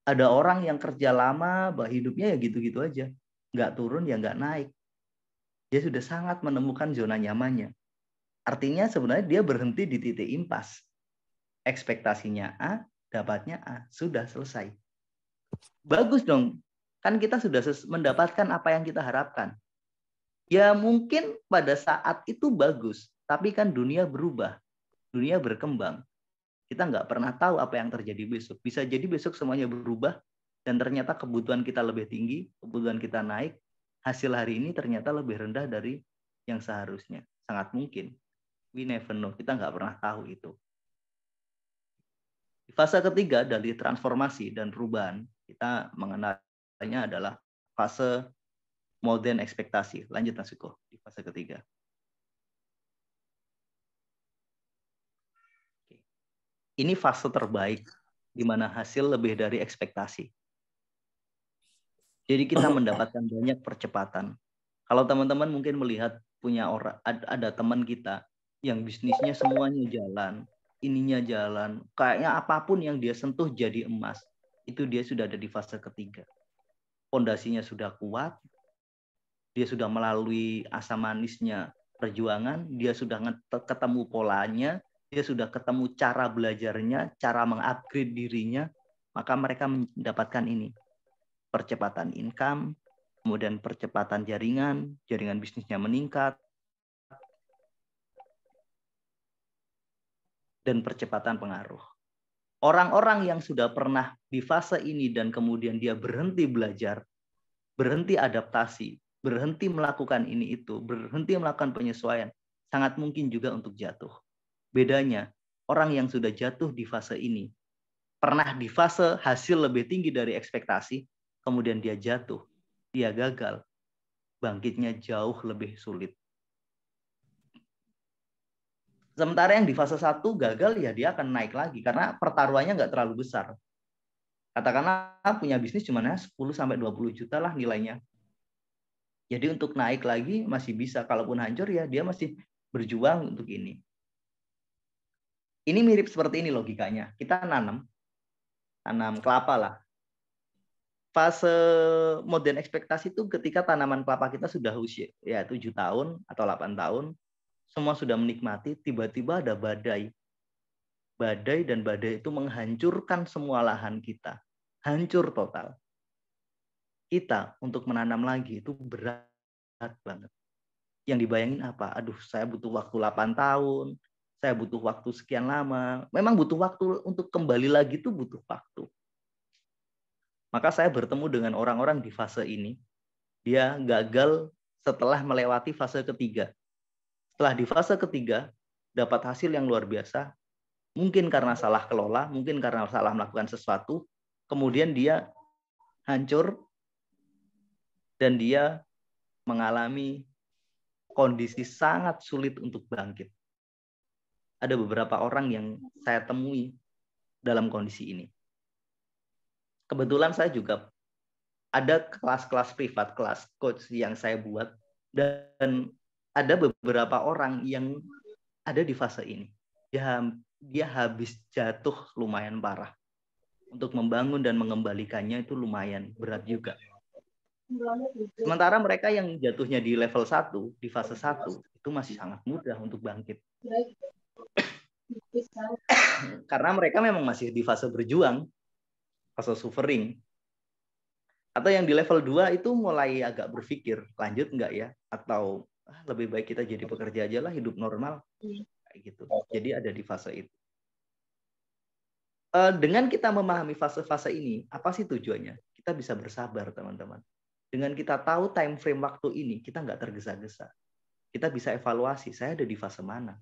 S2: Ada orang yang kerja lama, hidupnya ya gitu-gitu aja. Nggak turun ya nggak naik. Dia sudah sangat menemukan zona nyamannya. Artinya sebenarnya dia berhenti di titik impas. Ekspektasinya A, dapatnya A. Sudah selesai. Bagus dong. Kan kita sudah mendapatkan apa yang kita harapkan. Ya mungkin pada saat itu bagus. Tapi kan dunia berubah. Dunia berkembang. Kita nggak pernah tahu apa yang terjadi besok. Bisa jadi besok semuanya berubah. Dan ternyata kebutuhan kita lebih tinggi. Kebutuhan kita naik. Hasil hari ini ternyata lebih rendah dari yang seharusnya. Sangat mungkin. We never know. Kita nggak pernah tahu itu. Di fase ketiga dari transformasi dan perubahan, kita mengenalnya adalah fase modern ekspektasi. Lanjut Mas Suko di fase ketiga. Ini fase terbaik di mana hasil lebih dari ekspektasi. Jadi kita mendapatkan banyak percepatan. Kalau teman-teman mungkin melihat punya orang, ada teman kita yang bisnisnya semuanya jalan, ininya jalan, kayaknya apapun yang dia sentuh jadi emas. Itu dia sudah ada di fase ketiga. Pondasinya sudah kuat, dia sudah melalui asam manisnya perjuangan, dia sudah ketemu polanya, dia sudah ketemu cara belajarnya, cara mengupgrade dirinya, maka mereka mendapatkan ini. Percepatan income, kemudian percepatan jaringan bisnisnya meningkat, dan percepatan pengaruh. Orang-orang yang sudah pernah di fase ini dan kemudian dia berhenti belajar, berhenti adaptasi, berhenti melakukan ini itu, berhenti melakukan penyesuaian, sangat mungkin juga untuk jatuh. Bedanya, orang yang sudah jatuh di fase ini, pernah di fase hasil lebih tinggi dari ekspektasi, kemudian dia jatuh, dia gagal, bangkitnya jauh lebih sulit. Sementara yang di fase 1 gagal, ya dia akan naik lagi, karena pertaruhannya nggak terlalu besar. Katakanlah punya bisnis cuma 10-20 juta lah nilainya. Jadi untuk naik lagi masih bisa, kalaupun hancur ya dia masih berjuang untuk ini. Ini mirip seperti ini logikanya. Kita tanam kelapa lah. Fase modern ekspektasi itu ketika tanaman kelapa kita sudah usia ya 7 tahun atau 8 tahun, semua sudah menikmati, tiba-tiba ada badai. Dan badai itu menghancurkan semua lahan kita. Hancur total. Kita untuk menanam lagi itu berat banget. Yang dibayangin apa? Aduh, saya butuh waktu 8 tahun, saya butuh waktu sekian lama. Memang butuh waktu untuk kembali lagi itu butuh waktu. Maka saya bertemu dengan orang-orang di fase ini. Dia gagal setelah melewati fase ketiga. Setelah di fase ketiga, dapat hasil yang luar biasa. Mungkin karena salah kelola, mungkin karena salah melakukan sesuatu. Kemudian dia hancur dan dia mengalami kondisi sangat sulit untuk bangkit. Ada beberapa orang yang saya temui dalam kondisi ini. Kebetulan saya juga ada kelas-kelas privat, kelas coach yang saya buat, dan ada beberapa orang yang ada di fase ini. Dia habis jatuh lumayan parah. Untuk membangun dan mengembalikannya itu lumayan berat juga. Sementara mereka yang jatuhnya di level 1, di fase 1, itu masih sangat mudah untuk bangkit. Karena mereka memang masih di fase berjuang, fase suffering. Atau yang di level 2 itu mulai agak berpikir, lanjut nggak ya? Atau lebih baik kita jadi pekerja aja lah, hidup normal. Kayak gitu. Jadi ada di fase itu. Dengan kita memahami fase-fase ini, apa sih tujuannya? Kita bisa bersabar, teman-teman. Dengan kita tahu time frame waktu ini, kita nggak tergesa-gesa. Kita bisa evaluasi, saya ada di fase mana.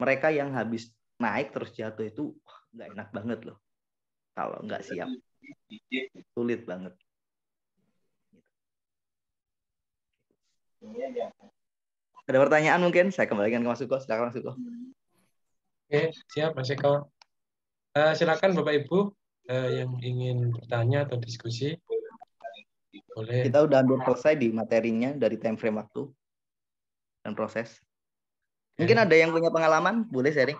S2: Mereka yang habis naik terus jatuh itu nggak enak banget loh. Kalau nggak siap. Sulit banget. Ada pertanyaan mungkin? Saya kembalikan ke Mas Suko. Silakan Mas Suko.
S1: Oke, siap Mas Eko. Silakan Bapak Ibu yang ingin bertanya atau diskusi. Boleh.
S2: Kita udah hampir selesai di materinya dari time frame waktu dan proses. Mungkin ada yang punya pengalaman, boleh sharing.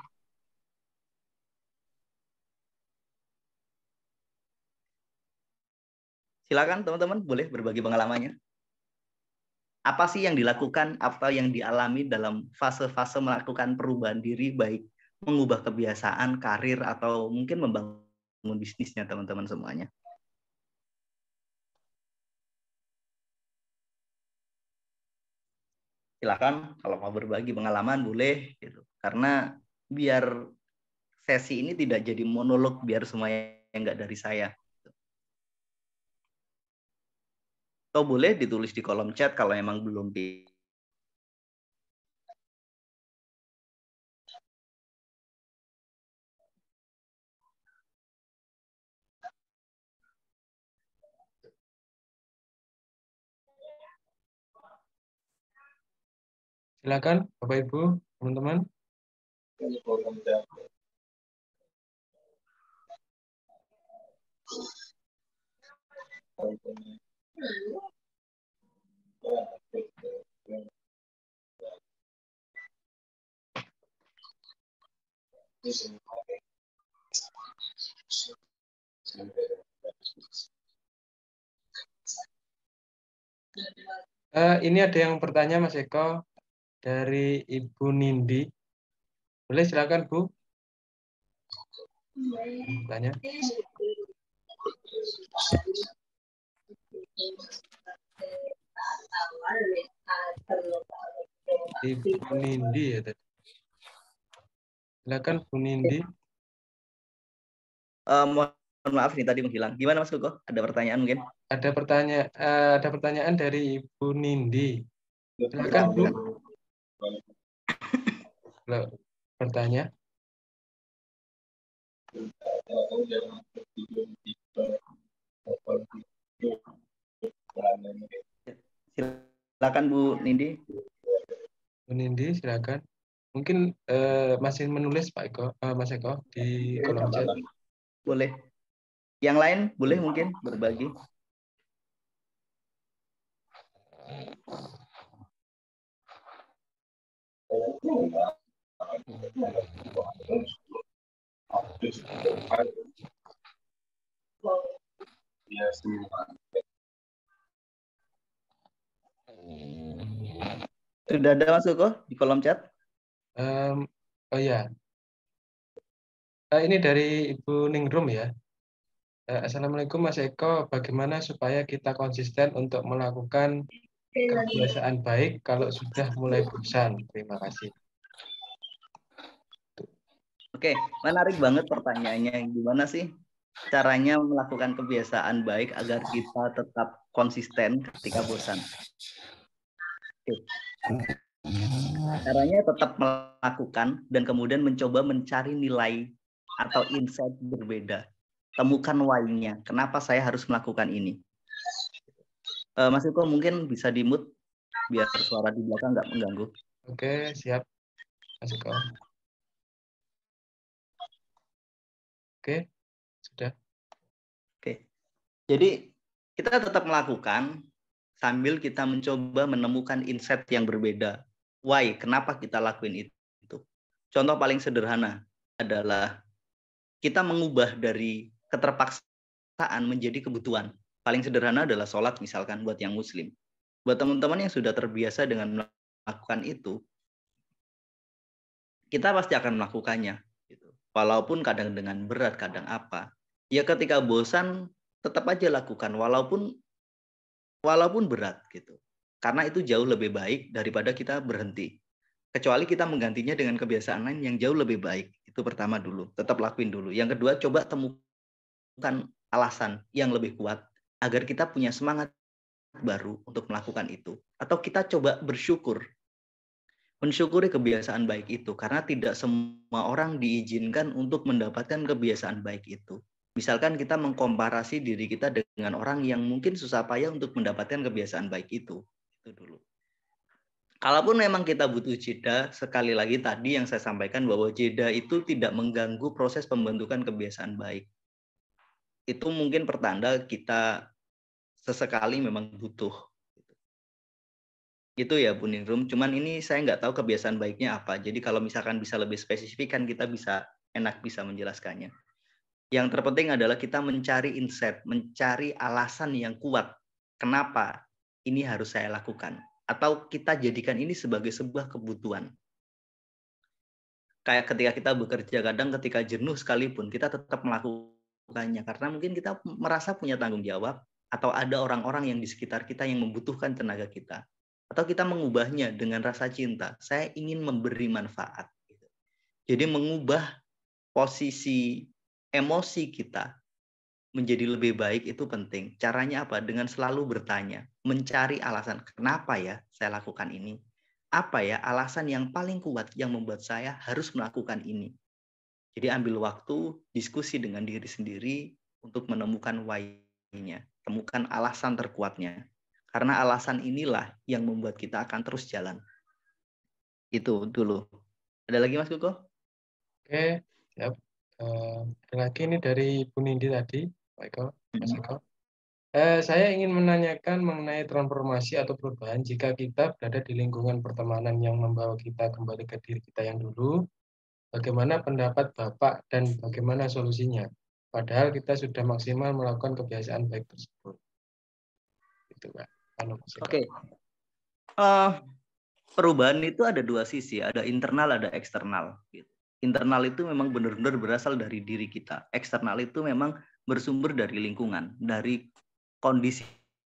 S2: Silakan teman-teman, boleh berbagi pengalamannya. Apa sih yang dilakukan atau yang dialami dalam fase-fase melakukan perubahan diri, baik mengubah kebiasaan, karir, atau mungkin membangun bisnisnya teman-teman semuanya. Silakan kalau mau berbagi pengalaman boleh gitu. Karena biar sesi ini tidak jadi monolog, biar semuanya enggak dari saya. Atau boleh ditulis di kolom chat kalau emang belum di.
S1: Silakan Bapak Ibu, teman-teman. Ini ada yang bertanya Mas Eko dari Ibu Nindi. Boleh silakan Bu. Tanya. Ibu Nindi ya tadi. Silakan Bu Nindi.
S2: Mohon maaf nih tadi menghilang. Gimana Mas Koko? Ada pertanyaan mungkin?
S1: Ada pertanyaan dari Ibu Nindi. Silakan Bu. Bertanya.
S2: Silakan Bu Nindi.
S1: Bu Nindi, silakan. Mungkin masih menulis Pak Eko, Mas Eko di kolom chat.
S2: Boleh. Yang lain boleh mungkin berbagi. Sudah ada Mas Koko di kolom chat?
S1: Oh ya. Ini dari Ibu Ningrum ya. Assalamualaikum Mas Eko, bagaimana supaya kita konsisten untuk melakukan kebiasaan baik kalau sudah mulai bosan? Terima kasih.
S2: Oke, menarik banget pertanyaannya. Gimana sih caranya melakukan kebiasaan baik agar kita tetap konsisten ketika bosan? Oke. Caranya tetap melakukan dan kemudian mencoba mencari nilai atau insight berbeda. Temukan why-nya. Kenapa saya harus melakukan ini? Mas Eko mungkin bisa di-mute biar suara di belakang nggak mengganggu.
S1: Oke, siap Mas Eko. Oke, sudah.
S2: Oke. Jadi kita tetap melakukan sambil kita mencoba menemukan insight yang berbeda. Why? Kenapa kita lakuin itu? Contoh paling sederhana adalah kita mengubah dari keterpaksaan menjadi kebutuhan. Paling sederhana adalah sholat misalkan buat yang muslim. Buat teman-teman yang sudah terbiasa dengan melakukan itu, kita pasti akan melakukannya. Walaupun kadang dengan berat, kadang apa. Ya ketika bosan, tetap aja lakukan walaupun berat gitu. Karena itu jauh lebih baik daripada kita berhenti. Kecuali kita menggantinya dengan kebiasaan lain yang jauh lebih baik. Itu pertama dulu, tetap lakuin dulu. Yang kedua, coba temukan alasan yang lebih kuat agar kita punya semangat baru untuk melakukan itu. Atau kita coba bersyukur. Mensyukuri kebiasaan baik itu karena tidak semua orang diizinkan untuk mendapatkan kebiasaan baik itu. Misalkan kita mengkomparasi diri kita dengan orang yang mungkin susah payah untuk mendapatkan kebiasaan baik itu. Itu dulu. Kalaupun memang kita butuh jeda, sekali lagi tadi yang saya sampaikan bahwa jeda itu tidak mengganggu proses pembentukan kebiasaan baik. Itu mungkin pertanda kita sesekali memang butuh. Itu ya Bu Ningrum, cuman ini saya nggak tahu kebiasaan baiknya apa. Jadi kalau misalkan bisa lebih spesifik kan kita bisa menjelaskannya. Yang terpenting adalah kita mencari insight, mencari alasan yang kuat. Kenapa ini harus saya lakukan? Atau kita jadikan ini sebagai sebuah kebutuhan. Kayak ketika kita bekerja, kadang ketika jenuh sekalipun, kita tetap melakukannya. Karena mungkin kita merasa punya tanggung jawab, atau ada orang-orang yang di sekitar kita yang membutuhkan tenaga kita. Atau kita mengubahnya dengan rasa cinta. Saya ingin memberi manfaat. Jadi mengubah posisi emosi kita menjadi lebih baik itu penting. Caranya apa? Dengan selalu bertanya, mencari alasan kenapa ya saya lakukan ini. Apa ya alasan yang paling kuat yang membuat saya harus melakukan ini. Jadi ambil waktu, diskusi dengan diri sendiri untuk menemukan why-nya, temukan alasan terkuatnya. Karena alasan inilah yang membuat kita akan terus jalan. Itu dulu. Ada lagi Mas Kuko?
S1: Oke, siap. Ada lagi ini dari Bu Nindi tadi, Pak Eko, Mas Eko. Saya ingin menanyakan mengenai transformasi atau perubahan jika kita berada di lingkungan pertemanan yang membawa kita kembali ke diri kita yang dulu. Bagaimana pendapat Bapak dan bagaimana solusinya? Padahal kita sudah maksimal melakukan kebiasaan baik tersebut. Itu, Pak.
S2: Oke. Perubahan itu ada dua sisi, ada internal, ada eksternal. Internal itu memang benar-benar berasal dari diri kita. Eksternal itu memang bersumber dari lingkungan, dari kondisi,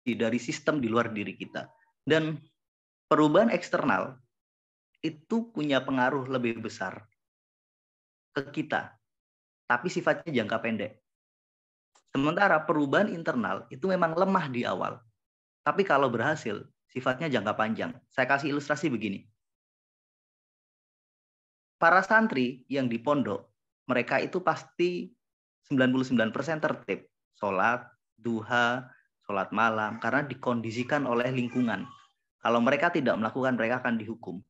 S2: dari sistem di luar diri kita. Dan perubahan eksternal itu punya pengaruh lebih besar ke kita, tapi sifatnya jangka pendek. Sementara perubahan internal itu memang lemah di awal, tapi kalau berhasil, sifatnya jangka panjang. Saya kasih ilustrasi begini. Para santri yang di pondok, mereka itu pasti 99% tertib. Sholat, duha, sholat malam, karena dikondisikan oleh lingkungan. Kalau mereka tidak melakukan, mereka akan dihukum.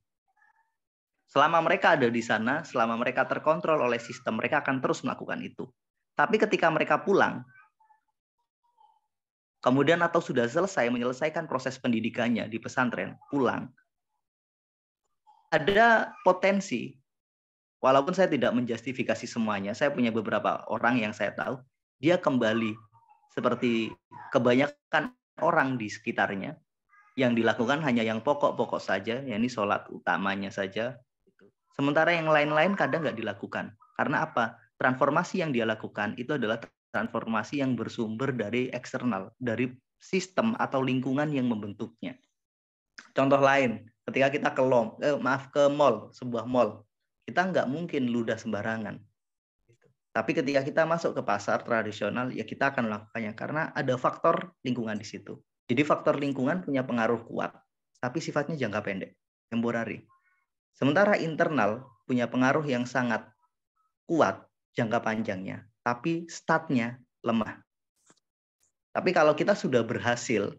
S2: Selama mereka ada di sana, selama mereka terkontrol oleh sistem, mereka akan terus melakukan itu. Tapi ketika mereka pulang, kemudian atau sudah selesai menyelesaikan proses pendidikannya di pesantren, pulang, ada potensi. Walaupun saya tidak menjustifikasi semuanya, saya punya beberapa orang yang saya tahu, dia kembali seperti kebanyakan orang di sekitarnya, yang dilakukan hanya yang pokok-pokok saja, yakni sholat utamanya saja. Sementara yang lain-lain kadang nggak dilakukan. Karena apa? Transformasi yang dia lakukan itu adalah transformasi yang bersumber dari eksternal, dari sistem atau lingkungan yang membentuknya. Contoh lain, ketika kita ke mall, sebuah mall, kita nggak mungkin ludah sembarangan. Tapi ketika kita masuk ke pasar tradisional, ya kita akan melakukannya karena ada faktor lingkungan di situ. Jadi faktor lingkungan punya pengaruh kuat, tapi sifatnya jangka pendek, temporary. Sementara internal punya pengaruh yang sangat kuat jangka panjangnya, tapi startnya lemah. Tapi kalau kita sudah berhasil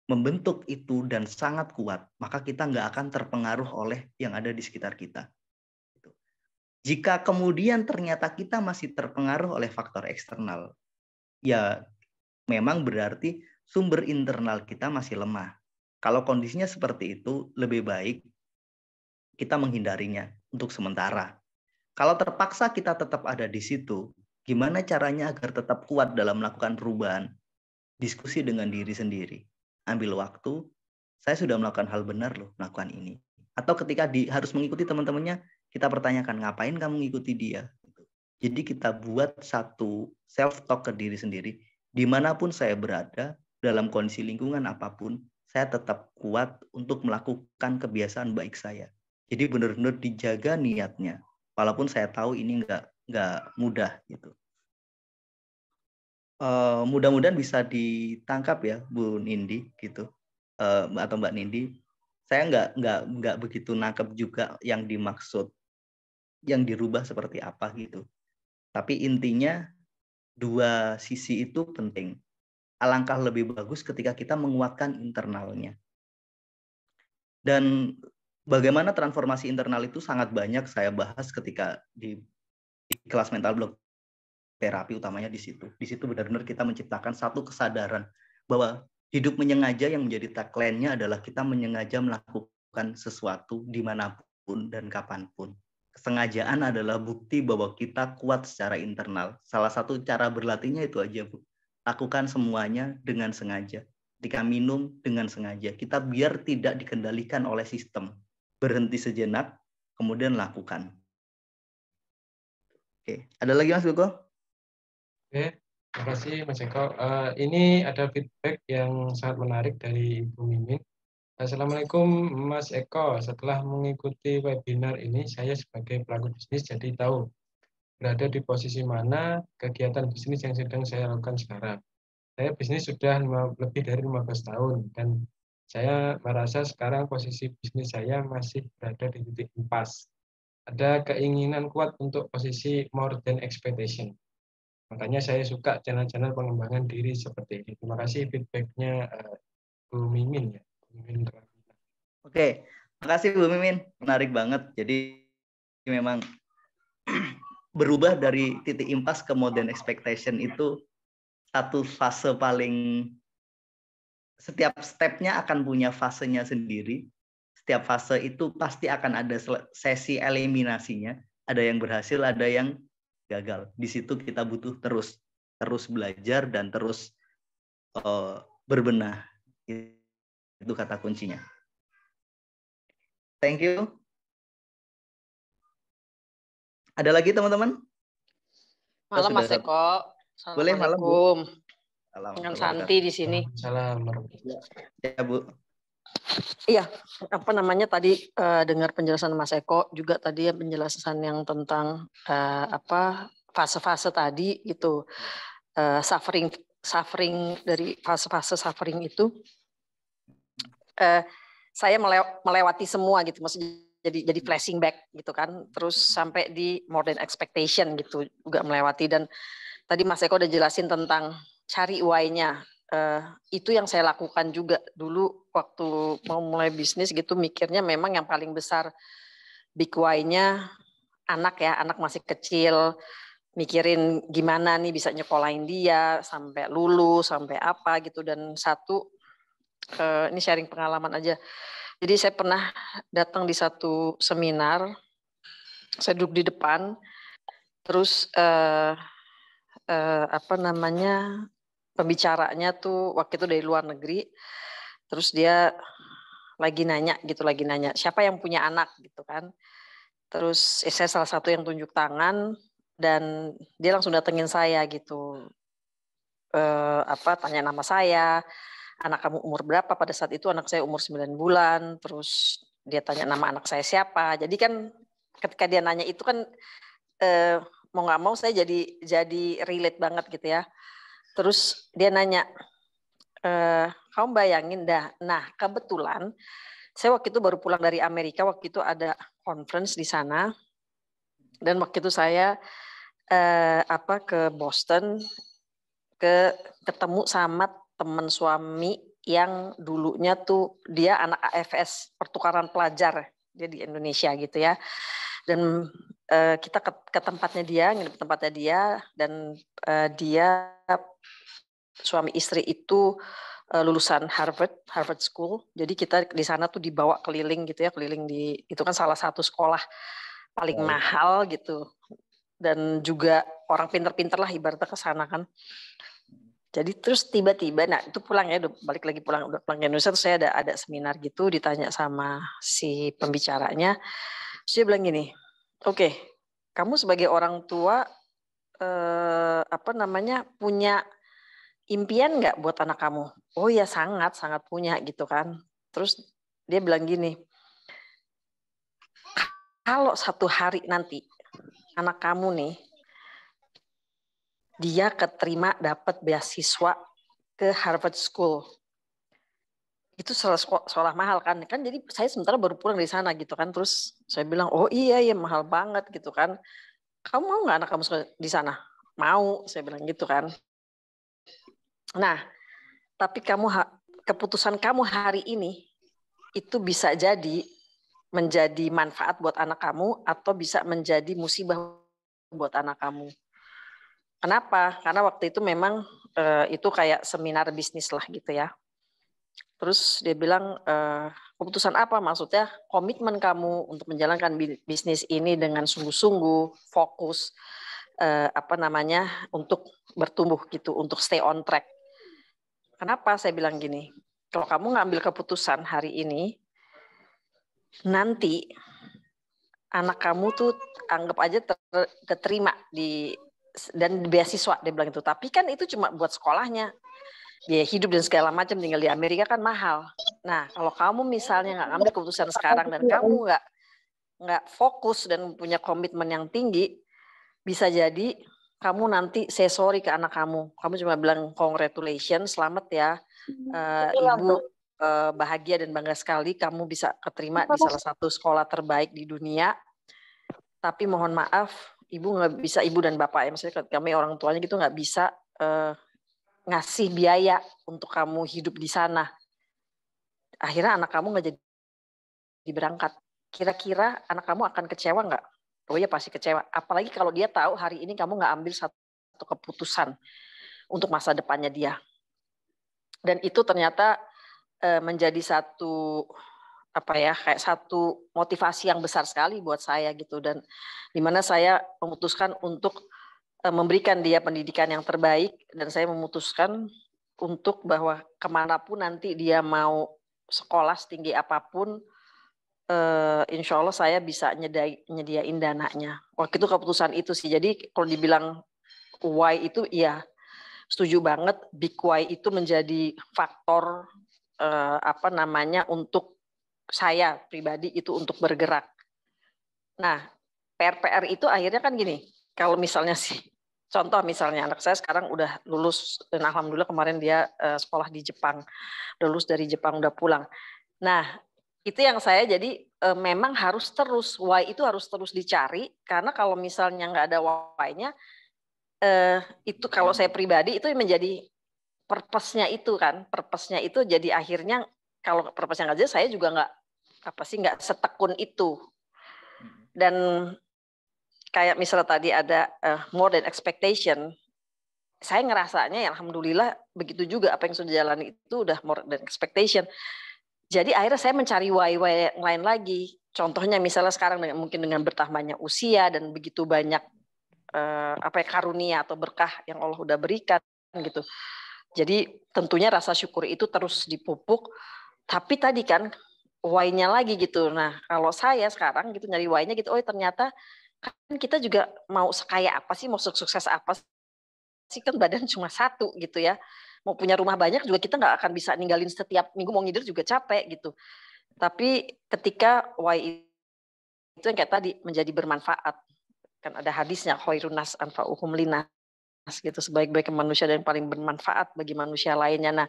S2: membentuk itu dan sangat kuat, maka kita nggak akan terpengaruh oleh yang ada di sekitar kita. Jika kemudian ternyata kita masih terpengaruh oleh faktor eksternal, ya memang berarti sumber internal kita masih lemah. Kalau kondisinya seperti itu, lebih baik kita menghindarinya untuk sementara. Kalau terpaksa kita tetap ada di situ, gimana caranya agar tetap kuat dalam melakukan perubahan? Diskusi dengan diri sendiri. Ambil waktu, saya sudah melakukan hal benar loh, melakukan ini. Atau ketika harus mengikuti teman-temannya, kita pertanyakan, ngapain kamu mengikuti dia? Jadi kita buat satu self-talk ke diri sendiri, dimanapun saya berada, dalam kondisi lingkungan apapun, saya tetap kuat untuk melakukan kebiasaan baik saya. Jadi benar-benar dijaga niatnya, walaupun saya tahu ini nggak mudah gitu. Mudah-mudahan bisa ditangkap ya Bu Nindi gitu, atau Mbak Nindi. Saya nggak begitu nangkep juga yang dimaksud, yang dirubah seperti apa gitu. Tapi intinya dua sisi itu penting. Alangkah lebih bagus ketika kita menguatkan internalnya. Dan bagaimana transformasi internal itu sangat banyak saya bahas ketika di kelas mental block terapi, utamanya di situ. Di situ benar-benar kita menciptakan satu kesadaran bahwa hidup menyengaja yang menjadi tagline-nya adalah kita menyengaja melakukan sesuatu dimanapun dan kapanpun. Kesengajaan adalah bukti bahwa kita kuat secara internal. Salah satu cara berlatihnya itu aja, Bu. Lakukan semuanya dengan sengaja. Ketika minum dengan sengaja. Kita biar tidak dikendalikan oleh sistem. Berhenti sejenak, kemudian lakukan. Oke, ada lagi Mas Goko?
S1: Oke, terima kasih Mas Eko. Ini ada feedback yang sangat menarik dari Ibu Mimin. Assalamualaikum Mas Eko. Setelah mengikuti webinar ini, saya sebagai pelaku bisnis jadi tahu berada di posisi mana kegiatan bisnis yang sedang saya lakukan sekarang. Saya bisnis sudah lebih dari 15 tahun dan saya merasa sekarang posisi bisnis saya masih berada di titik impas. Ada keinginan kuat untuk posisi more than expectation. Makanya saya suka channel-channel pengembangan diri seperti ini. Terima kasih feedback-nya Bu Mimin ya. Bu Mimin.
S2: Oke, makasih Bu Mimin. Menarik banget. Jadi memang berubah dari titik impas ke modern expectation itu satu fase paling, setiap stepnya akan punya fasenya sendiri. Setiap fase itu pasti akan ada sesi eliminasinya. Ada yang berhasil, ada yang gagal. Di situ kita butuh terus belajar dan terus berbenah. Itu kata kuncinya. Thank you. Ada lagi teman-teman?
S4: Malam Mas Eko.
S2: Boleh malam, Bu.
S4: Dengan Santi di sini.
S1: Salam.
S2: Ya, Bu.
S4: Iya, apa namanya tadi dengar penjelasan Mas Eko juga tadi ya, penjelasan yang tentang apa fase-fase tadi itu suffering dari fase-fase suffering itu saya melewati semua gitu, maksudnya jadi flashing back gitu kan, terus sampai di more than expectation gitu juga melewati. Dan tadi Mas Eko udah jelasin tentang cari why-nya. Itu yang saya lakukan juga dulu waktu mau mulai bisnis gitu, mikirnya memang yang paling besar big why-nya anak ya, anak masih kecil, mikirin gimana nih bisa nyekolahin dia sampai lulus, sampai apa gitu. Dan satu, ini sharing pengalaman aja. Jadi saya pernah datang di satu seminar, saya duduk di depan, terus apa namanya, pembicaranya tuh waktu itu dari luar negeri, terus dia lagi nanya siapa yang punya anak gitu kan. Terus saya salah satu yang tunjuk tangan dan dia langsung datengin saya gitu, tanya nama saya, anak kamu umur berapa. Pada saat itu anak saya umur 9 bulan, terus dia tanya nama anak saya siapa. Jadi kan ketika dia nanya itu kan mau nggak mau saya jadi relate banget gitu ya. Terus dia nanya, kamu bayangin dah. Nah kebetulan saya waktu itu baru pulang dari Amerika, waktu itu ada conference di sana, dan waktu itu saya ke Boston, ketemu sama teman suami yang dulunya tuh dia anak AFS, pertukaran pelajar dia di Indonesia gitu ya. Dan kita ke tempatnya dia, nginep tempatnya dia, dan dia suami istri itu lulusan Harvard School. Jadi kita di sana tuh dibawa keliling gitu ya, keliling itu kan salah satu sekolah paling mahal gitu. Dan juga orang pinter-pinter lah ibaratnya ke sana kan. Jadi terus tiba-tiba, nah itu pulang ya, udah pulang ke Indonesia, terus saya ada seminar gitu, ditanya sama si pembicaranya, terus dia bilang gini, oke, kamu sebagai orang tua punya impian nggak buat anak kamu? Oh ya sangat punya gitu kan. Terus dia bilang gini, kalau satu hari nanti anak kamu nih dia keterima dapat beasiswa ke Harvard School, itu sekolah mahal kan jadi saya sementara baru pulang dari sana gitu kan. Terus saya bilang, oh iya ya mahal banget gitu kan, kamu mau nggak anak kamu di sana? Mau, saya bilang gitu kan. Nah tapi keputusan kamu hari ini itu bisa jadi menjadi manfaat buat anak kamu atau bisa menjadi musibah buat anak kamu. Kenapa? Karena waktu itu memang itu kayak seminar bisnis lah gitu ya. Terus dia bilang, keputusan apa? Maksudnya komitmen kamu untuk menjalankan bisnis ini dengan sungguh-sungguh, fokus, untuk bertumbuh gitu, untuk stay on track. Kenapa saya bilang gini? Kalau kamu ngambil keputusan hari ini, nanti anak kamu tuh anggap aja keterima dan beasiswa, dia bilang itu. Tapi kan itu cuma buat sekolahnya, biaya hidup dan segala macam, tinggal di Amerika kan mahal. Nah, kalau kamu misalnya nggak ngambil keputusan sekarang dan kamu nggak fokus dan punya komitmen yang tinggi, bisa jadi kamu nanti say sorry ke anak kamu. Kamu cuma bilang congratulations, selamat ya, ibu bahagia dan bangga sekali kamu bisa keterima di salah satu sekolah terbaik di dunia. Tapi mohon maaf, ibu nggak bisa, ibu dan bapak ya, maksudnya kami orang tuanya gitu nggak bisa ngasih biaya untuk kamu hidup di sana. Akhirnya anak kamu nggak jadi berangkat. Kira-kira anak kamu akan kecewa nggak? Oh ya pasti kecewa. Apalagi kalau dia tahu hari ini kamu nggak ambil satu keputusan untuk masa depannya dia. Dan itu ternyata menjadi satu kayak satu motivasi yang besar sekali buat saya gitu, dan dimana saya memutuskan untuk memberikan dia pendidikan yang terbaik, dan saya memutuskan untuk bahwa kemanapun nanti dia mau sekolah setinggi apapun, insya Allah saya bisa nyediain dananya. Waktu itu keputusan itu sih. Jadi kalau dibilang why itu, iya setuju banget. Big why itu menjadi faktor untuk saya pribadi itu untuk bergerak. Nah, PR itu akhirnya kan gini. Kalau misalnya sih, contoh misalnya anak saya sekarang udah lulus dan alhamdulillah kemarin dia sekolah di Jepang, udah lulus dari Jepang, udah pulang. Nah, itu yang saya jadi memang harus terus, why itu harus terus dicari, karena kalau misalnya nggak ada why-nya, itu kalau saya pribadi itu menjadi purpose-nya itu kan, purpose-nya itu jadi akhirnya kalau purpose-nya nggak jelas, saya juga nggak setekun itu. Dan kayak misalnya tadi ada more than expectation, saya ngerasanya ya alhamdulillah begitu juga, apa yang sudah jalani itu udah more than expectation. Jadi akhirnya saya mencari why yang lain lagi. Contohnya misalnya sekarang mungkin dengan bertambahnya usia dan begitu banyak karunia atau berkah yang Allah udah berikan gitu. Jadi tentunya rasa syukur itu terus dipupuk. Tapi tadi kan why-nya lagi gitu. Nah kalau saya sekarang gitu nyari why-nya gitu, oh ternyata kan kita juga mau sekaya apa sih, mau sukses apa sih, kan badan cuma satu gitu ya. Mau punya rumah banyak juga kita nggak akan bisa ninggalin setiap minggu, mau ngider juga capek gitu. Tapi ketika why itu yang kayak tadi menjadi bermanfaat, kan ada hadisnya khairun nas anfa'uhum linnas gitu, sebaik-baik manusia dan paling bermanfaat bagi manusia lainnya. Nah,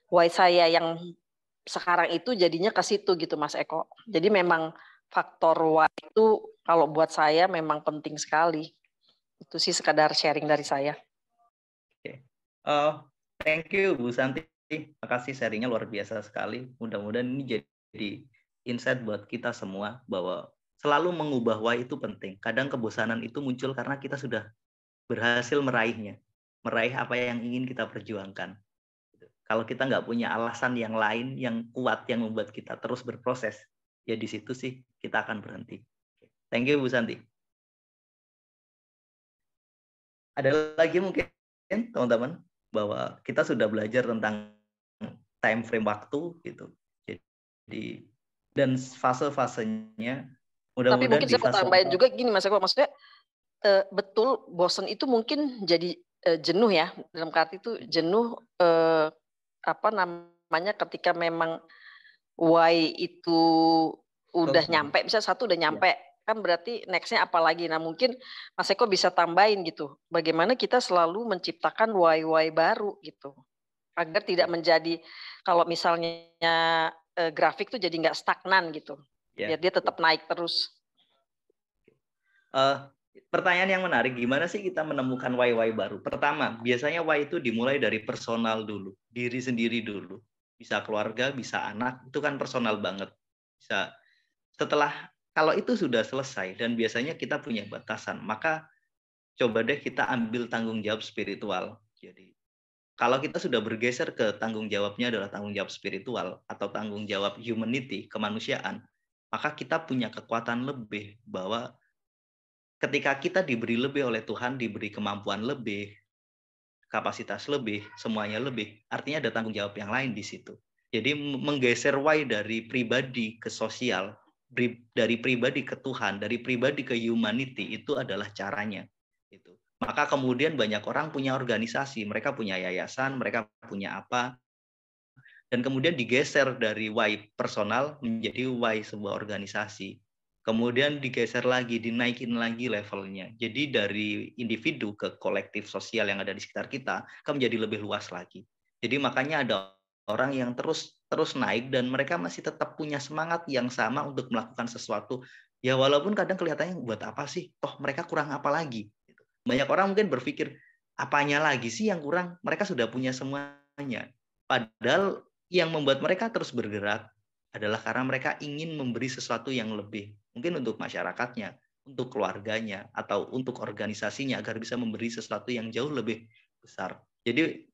S4: why saya yang sekarang itu jadinya ke situ gitu Mas Eko. Jadi memang faktor why itu kalau buat saya memang penting sekali. Itu sih sekadar sharing dari saya.
S2: Oke. Thank you Bu Santi. Makasih sharingnya luar biasa sekali. Mudah-mudahan ini jadi insight buat kita semua bahwa selalu mengubah why itu penting. Kadang kebosanan itu muncul karena kita sudah berhasil meraih apa yang ingin kita perjuangkan. Kalau kita nggak punya alasan yang lain yang kuat yang membuat kita terus berproses, ya di situ sih kita akan berhenti. Thank you Bu Santi. Ada lagi mungkin teman-teman bahwa kita sudah belajar tentang time frame waktu gitu. Jadi dan fase-fasenya
S4: Tapi mungkin saya mau tambahin juga gini Mas Eko, maksudnya betul bosan itu mungkin jadi jenuh ya, dalam arti itu jenuh ketika memang why itu udah nyampe, misalnya satu udah nyampe, kan berarti next-nya apa lagi. Nah mungkin Mas Eko bisa tambahin gitu, bagaimana kita selalu menciptakan why baru gitu, agar tidak menjadi, kalau misalnya grafik tuh jadi nggak stagnan gitu, biar dia tetap naik terus.
S2: Pertanyaan yang menarik, gimana sih kita menemukan why baru? Pertama, biasanya why itu dimulai dari personal dulu, diri sendiri dulu. Bisa keluarga, bisa anak, itu kan personal banget. Bisa setelah, kalau itu sudah selesai dan biasanya kita punya batasan, maka coba deh kita ambil tanggung jawab spiritual. Jadi kalau kita sudah bergeser ke tanggung jawabnya adalah tanggung jawab spiritual atau tanggung jawab humanity, kemanusiaan, maka kita punya kekuatan lebih bahwa ketika kita diberi lebih oleh Tuhan, diberi kemampuan lebih, kapasitas lebih, semuanya lebih, artinya ada tanggung jawab yang lain di situ. Jadi menggeser why dari pribadi ke sosial, dari pribadi ke Tuhan, dari pribadi ke humanity, itu adalah caranya. Gitu. Maka kemudian banyak orang punya organisasi, mereka punya yayasan, mereka punya apa, dan kemudian digeser dari why personal menjadi why sebuah organisasi. Kemudian digeser lagi, dinaikin lagi levelnya. Jadi dari individu ke kolektif sosial yang ada di sekitar kita, akan menjadi lebih luas lagi. Jadi makanya ada orang yang terus naik dan mereka masih tetap punya semangat yang sama untuk melakukan sesuatu. Ya walaupun kadang kelihatannya buat apa sih? Toh mereka kurang apa lagi? Banyak orang mungkin berpikir, apanya lagi sih yang kurang? Mereka sudah punya semuanya. Padahal yang membuat mereka terus bergerak adalah karena mereka ingin memberi sesuatu yang lebih. Mungkin untuk masyarakatnya, untuk keluarganya, atau untuk organisasinya agar bisa memberi sesuatu yang jauh lebih besar. Jadi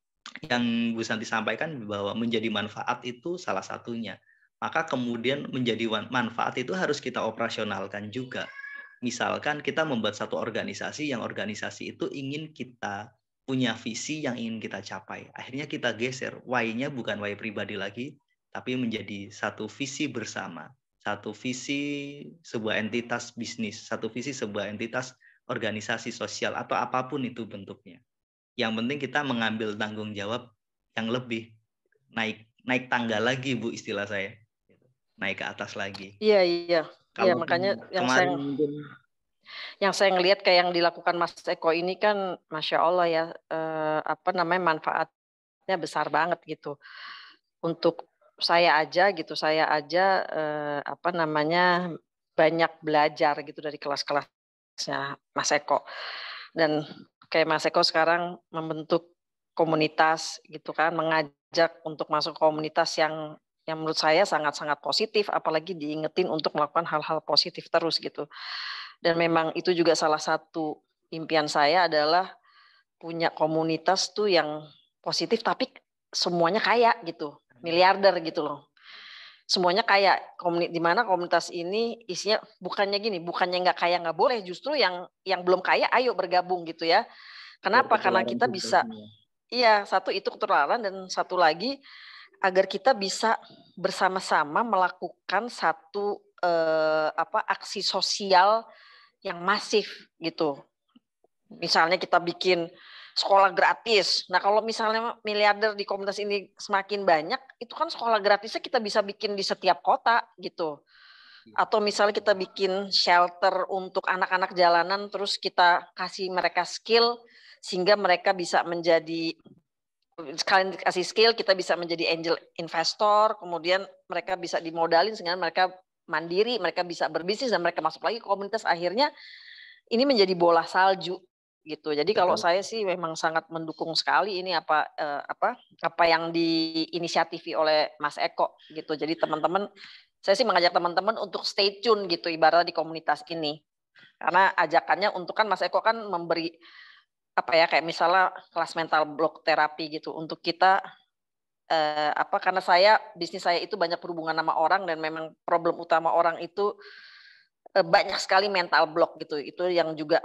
S2: yang Bu Santi sampaikan bahwa menjadi manfaat itu salah satunya. Maka kemudian menjadi manfaat itu harus kita operasionalkan juga. Misalkan kita membuat satu organisasi yang organisasi itu ingin kita punya visi yang ingin kita capai. Akhirnya kita geser. Why-nya bukan why pribadi lagi, tapi menjadi satu visi bersama. Satu visi sebuah entitas bisnis, satu visi sebuah entitas organisasi sosial atau apapun itu bentuknya. Yang penting kita mengambil tanggung jawab yang lebih, naik tangga lagi Bu, istilah saya, naik ke atas lagi.
S4: Iya.
S2: Kalau
S4: Makanya
S2: kemarin
S4: yang saya ngelihat kayak yang dilakukan Mas Eko ini kan, Masya Allah ya, manfaatnya besar banget gitu. Untuk saya aja banyak belajar gitu dari kelas-kelasnya Mas Eko. Dan kayak Mas Eko sekarang membentuk komunitas gitu kan, mengajak untuk masuk komunitas yang menurut saya sangat-sangat positif, apalagi diingetin untuk melakukan hal-hal positif terus gitu. Dan memang itu juga salah satu impian saya adalah punya komunitas tuh yang positif tapi semuanya kaya gitu, miliarder gitu loh. Semuanya kaya, di mana komunitas ini isinya bukannya nggak kaya nggak boleh, justru yang belum kaya ayo bergabung gitu ya. Kenapa? Karena kita bisa, satu itu ketularan, dan satu lagi agar kita bisa bersama-sama melakukan satu aksi sosial yang masif gitu. Misalnya kita bikin sekolah gratis. Nah, kalau misalnya miliarder di komunitas ini semakin banyak, itu kan sekolah gratisnya kita bisa bikin di setiap kota gitu. Atau misalnya kita bikin shelter untuk anak-anak jalanan, terus kita kasih mereka skill sehingga mereka bisa menjadi, sekalian kasih skill kita bisa menjadi angel investor, kemudian mereka bisa dimodalin sehingga mereka mandiri, mereka bisa berbisnis dan mereka masuk lagi ke komunitas, akhirnya ini menjadi bola salju gitu. Jadi kalau saya sih memang sangat mendukung sekali ini apa yang diinisiatifi oleh Mas Eko gitu. Jadi teman-teman, saya sih mengajak teman-teman untuk stay tune gitu ibarat di komunitas ini. Karena ajakannya untuk, kan Mas Eko kan memberi kayak misalnya kelas mental block terapi gitu untuk kita karena bisnis saya itu banyak berhubungan sama orang dan memang problem utama orang itu banyak sekali mental block gitu. Itu yang juga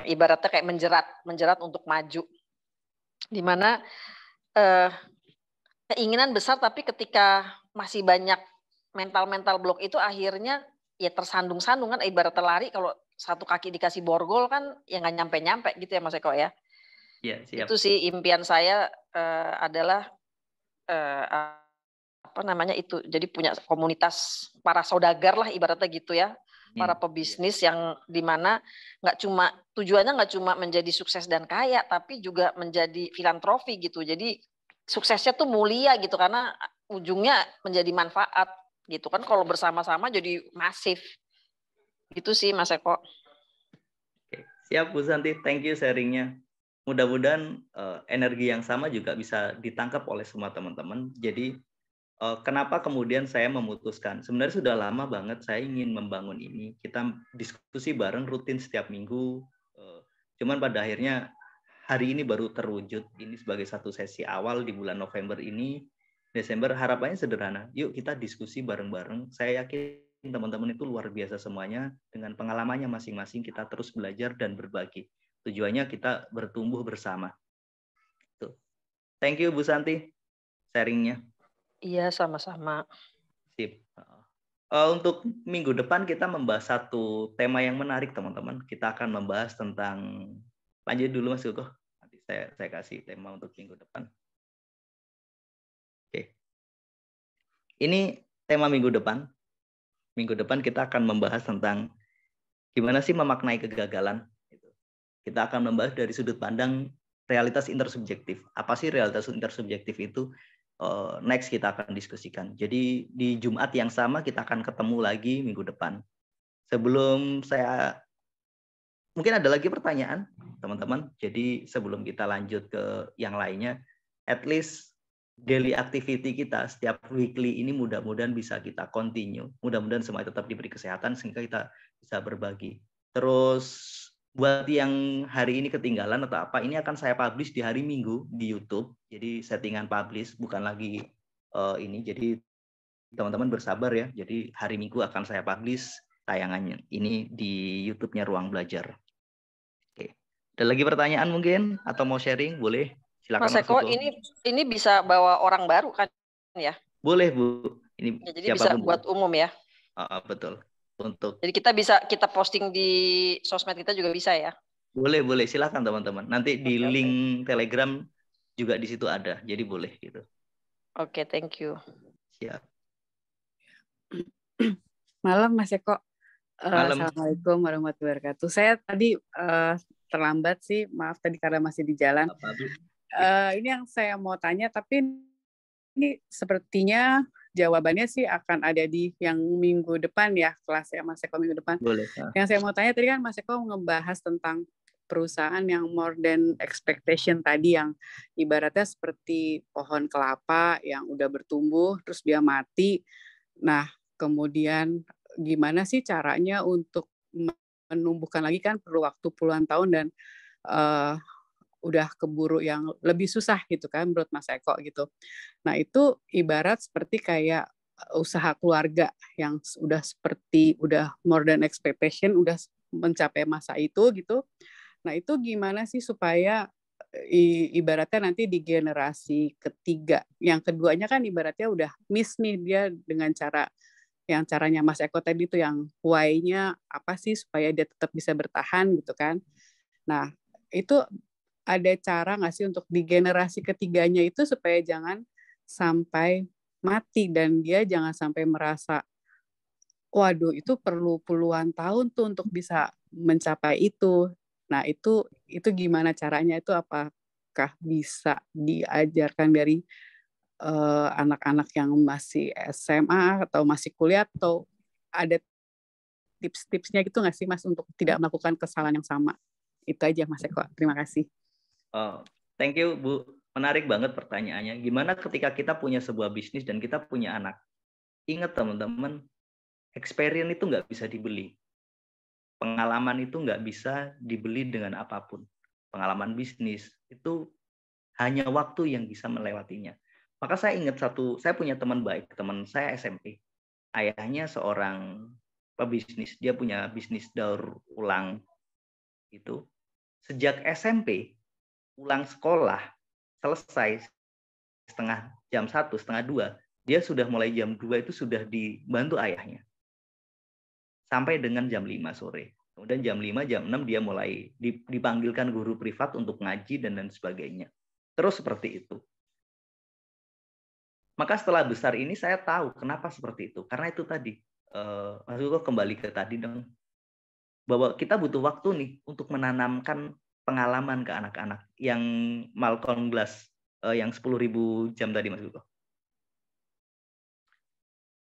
S4: ibaratnya kayak menjerat untuk maju, dimana keinginan besar tapi ketika masih banyak mental block itu akhirnya ya tersandung-sandung kan, ibaratnya lari kalau satu kaki dikasih borgol kan ya nggak nyampe-nyampe gitu ya Mas Eko ya.
S2: Ya, siap.
S4: Itu sih impian saya adalah itu, jadi punya komunitas para saudagar lah ibaratnya gitu ya, para pebisnis yang dimana tujuannya nggak cuma menjadi sukses dan kaya, tapi juga menjadi filantropi gitu. Jadi suksesnya tuh mulia gitu karena ujungnya menjadi manfaat gitu kan, kalau bersama-sama jadi masif. Gitu sih Mas Eko.
S2: Oke, siap Bu Santi, thank you sharingnya. Mudah-mudahan energi yang sama juga bisa ditangkap oleh semua teman-teman. Jadi kenapa kemudian saya memutuskan, sebenarnya sudah lama banget saya ingin membangun ini. Kita diskusi bareng rutin setiap minggu. Cuman pada akhirnya hari ini baru terwujud. Ini sebagai satu sesi awal di bulan November ini. Desember harapannya sederhana. Yuk kita diskusi bareng-bareng. Saya yakin teman-teman itu luar biasa semuanya. Dengan pengalamannya masing-masing kita terus belajar dan berbagi. Tujuannya kita bertumbuh bersama. Tuh. Thank you Bu Santi sharingnya.
S4: Iya, sama-sama.
S2: Sip. Untuk minggu depan kita membahas satu tema yang menarik teman-teman. Kita akan membahas tentang, lanjut dulu Mas Gugo. Nanti saya kasih tema untuk minggu depan. Oke. Ini tema minggu depan. Minggu depan kita akan membahas tentang gimana sih memaknai kegagalan. Kita akan membahas dari sudut pandang realitas intersubjektif. Apa sih realitas intersubjektif itu? Next kita akan diskusikan. Jadi di Jumat yang sama kita akan ketemu lagi minggu depan. Sebelum saya, mungkin ada lagi pertanyaan teman-teman. Jadi sebelum kita lanjut ke yang lainnya, at least daily activity kita setiap weekly ini mudah-mudahan bisa kita continue. Mudah-mudahan semua tetap diberi kesehatan sehingga kita bisa berbagi. Terus buat yang hari ini ketinggalan atau apa, ini akan saya publish di hari Minggu di YouTube. Jadi settingan publish, bukan lagi ini. Jadi teman-teman bersabar ya. Jadi hari Minggu akan saya publish tayangannya ini di YouTube-nya Ruang Belajar. Oke. Ada lagi pertanyaan mungkin atau mau sharing? Boleh. Silakan
S4: Mas Eko, ini bisa bawa orang baru kan ya?
S2: Boleh Bu. Ini
S4: ya, jadi bisa buat umum ya?
S2: Betul.
S4: Jadi kita posting di sosmed kita juga bisa ya?
S2: Boleh, silakan teman-teman. Nanti di link Telegram juga di situ ada, jadi boleh gitu.
S4: Oke, thank you.
S2: Siap.
S5: Malam Mas Eko.
S2: Malam.
S5: Assalamualaikum warahmatullahi wabarakatuh. Saya tadi terlambat sih, maaf tadi karena masih di jalan. Ini yang saya mau tanya, tapi ini sepertinya jawabannya sih akan ada di yang minggu depan ya, kelas ya Mas Eko minggu depan.
S2: Boleh.
S5: Yang saya mau tanya tadi kan Mas Eko ngebahas tentang perusahaan yang more than expectation tadi, yang ibaratnya seperti pohon kelapa yang udah bertumbuh terus dia mati. Nah, kemudian gimana sih caranya untuk menumbuhkan lagi, kan perlu waktu puluhan tahun dan udah keburu yang lebih susah gitu kan menurut Mas Eko gitu. Nah itu ibarat seperti kayak usaha keluarga yang udah more than expectation, udah mencapai masa itu gitu. Nah itu gimana sih supaya ibaratnya nanti di generasi ketiga, yang keduanya kan ibaratnya udah miss nih dia dengan caranya Mas Eko tadi tuh, yang why-nya apa sih supaya dia tetap bisa bertahan gitu kan. Nah itu ada cara nggak sih untuk di generasi ketiganya itu supaya jangan sampai mati dan dia jangan sampai merasa, waduh itu perlu puluhan tahun tuh untuk bisa mencapai itu. Nah itu gimana caranya, itu apakah bisa diajarkan dari anak-anak yang masih SMA atau masih kuliah, atau ada tips-tipsnya gitu nggak sih Mas untuk tidak melakukan kesalahan yang sama? Itu aja Mas Eko, terima kasih.
S2: Thank you Bu, menarik banget pertanyaannya. Gimana ketika kita punya sebuah bisnis dan kita punya anak? Ingat teman-teman, experience itu nggak bisa dibeli. Pengalaman itu nggak bisa dibeli dengan apapun. Pengalaman bisnis itu hanya waktu yang bisa melewatinya. Maka saya ingat saya punya teman baik, teman saya SMP. Ayahnya seorang pebisnis, dia punya bisnis daur ulang itu. Sejak SMP, pulang sekolah, selesai jam 1, setengah 2, dia sudah mulai jam 2 itu sudah dibantu ayahnya. Sampai dengan jam 5 sore. Kemudian jam 5, jam 6 dia mulai dipanggilkan guru privat untuk ngaji dan sebagainya. Terus seperti itu. Maka setelah besar ini saya tahu kenapa seperti itu. Karena itu tadi, Mas Hugo kembali ke tadi dong, bahwa kita butuh waktu nih untuk menanamkan pengalaman ke anak-anak, yang Malcolm Glass yang 10.000 jam tadi Mas Gugo.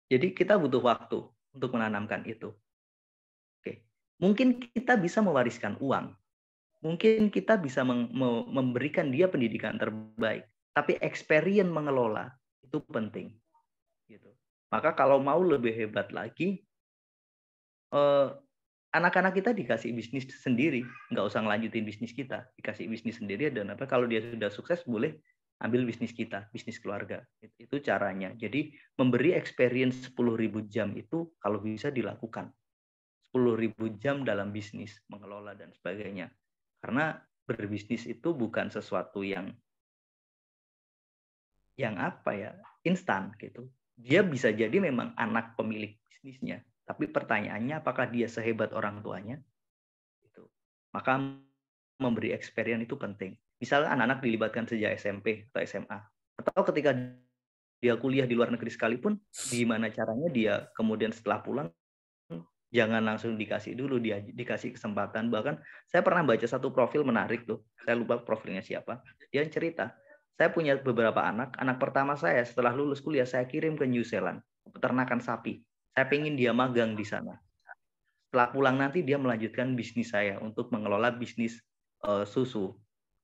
S2: Jadi kita butuh waktu untuk menanamkan itu. Oke. Mungkin kita bisa mewariskan uang. Mungkin kita bisa memberikan dia pendidikan terbaik, tapi experience mengelola itu penting. Gitu. Maka kalau mau lebih hebat lagi, anak-anak kita dikasih bisnis sendiri, nggak usah ngelanjutin bisnis kita, dikasih bisnis sendiri, dan apa kalau dia sudah sukses boleh ambil bisnis kita, bisnis keluarga. Itu caranya. Jadi memberi experience 10.000 jam itu kalau bisa dilakukan. 10.000 jam dalam bisnis, mengelola dan sebagainya. Karena berbisnis itu bukan sesuatu yang apa ya, instan gitu. Dia bisa jadi memang anak pemilik bisnisnya, tapi pertanyaannya apakah dia sehebat orang tuanya? Gitu. Maka memberi experience itu penting. Misalnya anak-anak dilibatkan sejak SMP atau SMA, atau ketika dia kuliah di luar negeri sekalipun, gimana caranya dia kemudian setelah pulang, jangan langsung dikasih dulu, dia dikasih kesempatan. Bahkan saya pernah baca satu profil menarik tuh, saya lupa profilnya siapa, dia cerita, saya punya beberapa anak pertama saya setelah lulus kuliah, saya kirim ke New Zealand, peternakan sapi. Saya pengen dia magang di sana. Setelah pulang nanti dia melanjutkan bisnis saya untuk mengelola bisnis susu.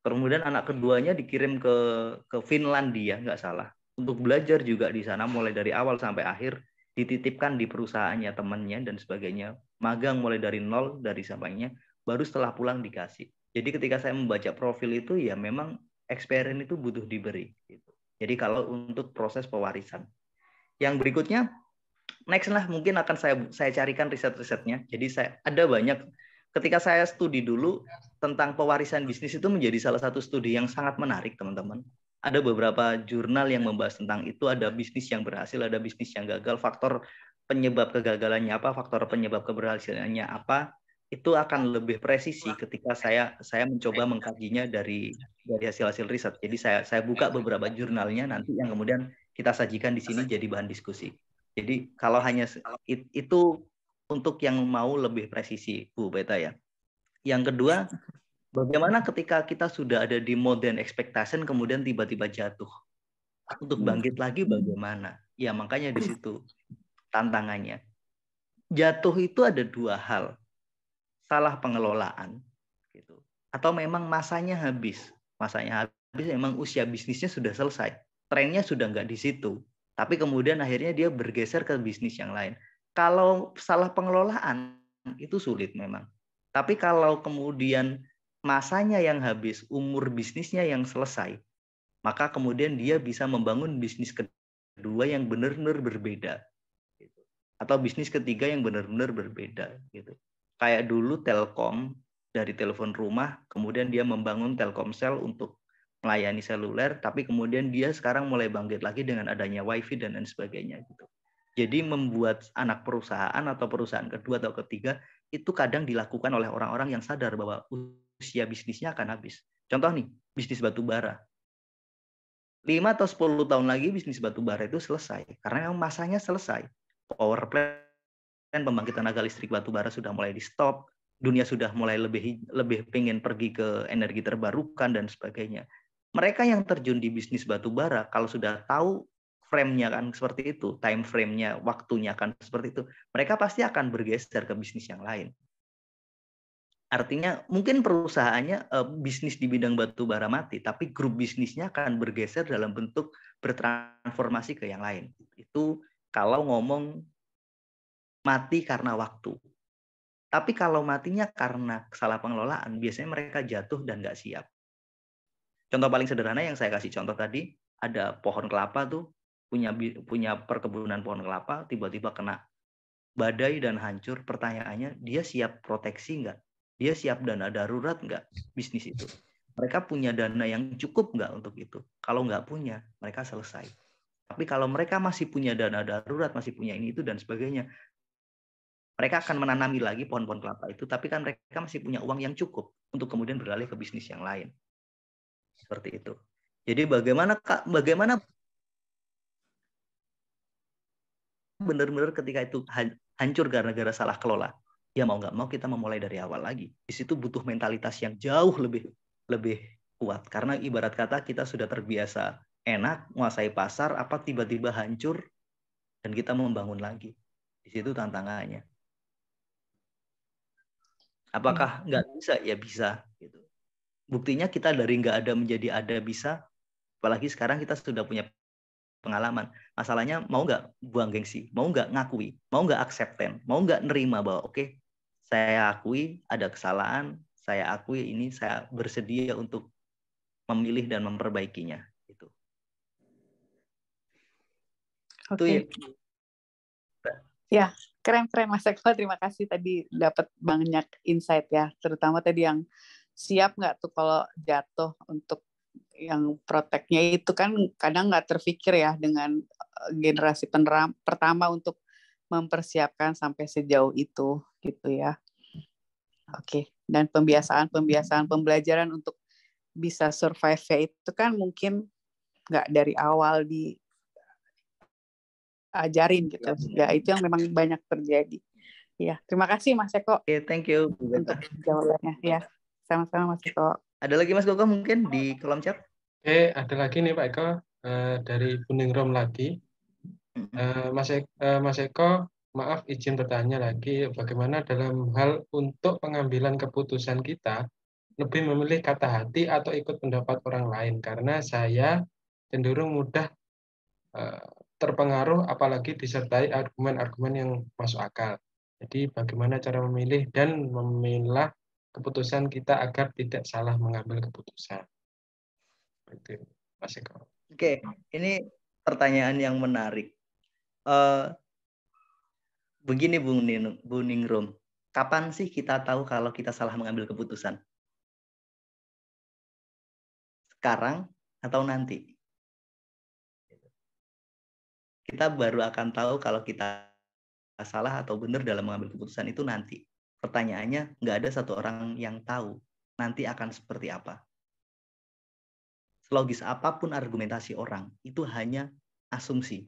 S2: Kemudian anak keduanya dikirim ke Finlandia, nggak salah, untuk belajar juga di sana mulai dari awal sampai akhir, dititipkan di perusahaannya temannya dan sebagainya, magang mulai dari nol, dari sampainya, baru setelah pulang dikasih. Jadi ketika saya membaca profil itu ya memang experience itu butuh diberi. Jadi kalau untuk proses pewarisan, yang berikutnya next lah mungkin akan saya carikan riset-risetnya. Jadi saya ada banyak. Ketika saya studi dulu tentang pewarisan bisnis itu menjadi salah satu studi yang sangat menarik, teman-teman. Ada beberapa jurnal yang membahas tentang itu, ada bisnis yang berhasil, ada bisnis yang gagal, faktor penyebab kegagalannya apa, faktor penyebab keberhasilannya apa, itu akan lebih presisi ketika saya mencoba mengkajinya dari hasil-hasil riset. Jadi saya buka beberapa jurnalnya nanti yang kemudian kita sajikan di sini jadi bahan diskusi. Jadi kalau hanya itu untuk yang mau lebih presisi, Bu Beta ya. Yang kedua, bagaimana ketika kita sudah ada di modern expectation kemudian tiba-tiba jatuh? Untuk bangkit lagi bagaimana? Ya makanya di situ tantangannya. Jatuh itu ada dua hal. Salah pengelolaan gitu. Atau memang masanya habis. Masanya habis memang usia bisnisnya sudah selesai. Trennya sudah nggak di situ. Tapi kemudian akhirnya dia bergeser ke bisnis yang lain. Kalau salah pengelolaan itu sulit memang. Tapi kalau kemudian masanya yang habis, umur bisnisnya yang selesai, maka kemudian dia bisa membangun bisnis kedua yang benar-benar berbeda. Atau bisnis ketiga yang benar-benar berbeda. Gitu. Kayak dulu Telkom dari telepon rumah, kemudian dia membangun Telkomsel untuk melayani seluler, tapi kemudian dia sekarang mulai bangkit lagi dengan adanya WiFi dan lain sebagainya. Gitu. Jadi membuat anak perusahaan atau perusahaan kedua atau ketiga itu kadang dilakukan oleh orang-orang yang sadar bahwa usia bisnisnya akan habis. Contoh nih, bisnis batu bara. 5 atau 10 tahun lagi bisnis batu bara itu selesai. Karena memang masanya selesai. Power plant, pembangkit tenaga listrik batu bara sudah mulai di stop. Dunia sudah mulai lebih pengen pergi ke energi terbarukan dan sebagainya. Mereka yang terjun di bisnis batu bara, kalau sudah tahu frame-nya kan seperti itu, time frame-nya, waktunya kan seperti itu, mereka pasti akan bergeser ke bisnis yang lain. Artinya mungkin perusahaannya bisnis di bidang batu bara mati, tapi grup bisnisnya akan bergeser dalam bentuk bertransformasi ke yang lain. Itu kalau ngomong mati karena waktu. Tapi kalau matinya karena salah pengelolaan, biasanya mereka jatuh dan nggak siap. Contoh paling sederhana yang saya kasih contoh tadi, ada pohon kelapa tuh, punya perkebunan pohon kelapa, tiba-tiba kena badai dan hancur. Pertanyaannya, dia siap proteksi nggak? Dia siap dana darurat nggak bisnis itu? Mereka punya dana yang cukup nggak untuk itu? Kalau nggak punya, mereka selesai. Tapi kalau mereka masih punya dana darurat, masih punya ini itu dan sebagainya, mereka akan menanami lagi pohon-pohon kelapa itu, tapi kan mereka masih punya uang yang cukup untuk kemudian beralih ke bisnis yang lain. Seperti itu. Jadi bagaimana benar-benar ketika itu hancur gara-gara salah kelola, ya mau nggak mau kita memulai dari awal lagi. Di situ butuh mentalitas yang jauh lebih kuat, karena ibarat kata kita sudah terbiasa enak menguasai pasar, apa tiba-tiba hancur dan kita membangun lagi. Di situ tantangannya. Apakah nggak bisa? Ya bisa. Gitu. Buktinya kita dari nggak ada menjadi ada bisa, apalagi sekarang kita sudah punya pengalaman. Masalahnya mau nggak buang gengsi, mau nggak ngakui, mau nggak acceptance, mau nggak nerima bahwa oke, Saya akui ada kesalahan, saya akui ini, saya bersedia untuk memilih dan memperbaikinya. Gitu.
S5: Oke. Ya, keren-keren Mas Eko. Terima kasih tadi dapat banyak insight ya. Terutama tadi yang siap nggak tuh kalau jatuh, untuk yang proteknya itu kan kadang nggak terpikir ya dengan generasi pertama untuk mempersiapkan sampai sejauh itu gitu ya. Oke. Dan pembelajaran untuk bisa survive itu kan mungkin nggak dari awal diajarin gitu. Ya, itu yang memang banyak terjadi. Ya, terima kasih Mas Eko.
S2: Oke, thank you.
S5: Untuk jawabannya. Ya, sama-sama Mas Eko.
S2: Ada lagi Mas Koko mungkin di kolom chat?
S1: Ada lagi nih Pak Eko, dari Buningrom lagi. Mas Eko, maaf izin bertanya lagi, bagaimana dalam hal untuk pengambilan keputusan kita lebih memilih kata hati atau ikut pendapat orang lain? Karena saya cenderung mudah terpengaruh, apalagi disertai argumen-argumen yang masuk akal. Jadi bagaimana cara memilih dan memilah keputusan kita agar tidak salah mengambil keputusan? Itu, Mas Eko.
S2: Oke, ini pertanyaan yang menarik. Begini Bu Ningrum, kapan sih kita tahu kalau kita salah mengambil keputusan? Sekarang atau nanti? Kita baru akan tahu kalau kita salah atau benar dalam mengambil keputusan itu nanti. Pertanyaannya, nggak ada satu orang yang tahu nanti akan seperti apa. Selogis apapun argumentasi orang, itu hanya asumsi,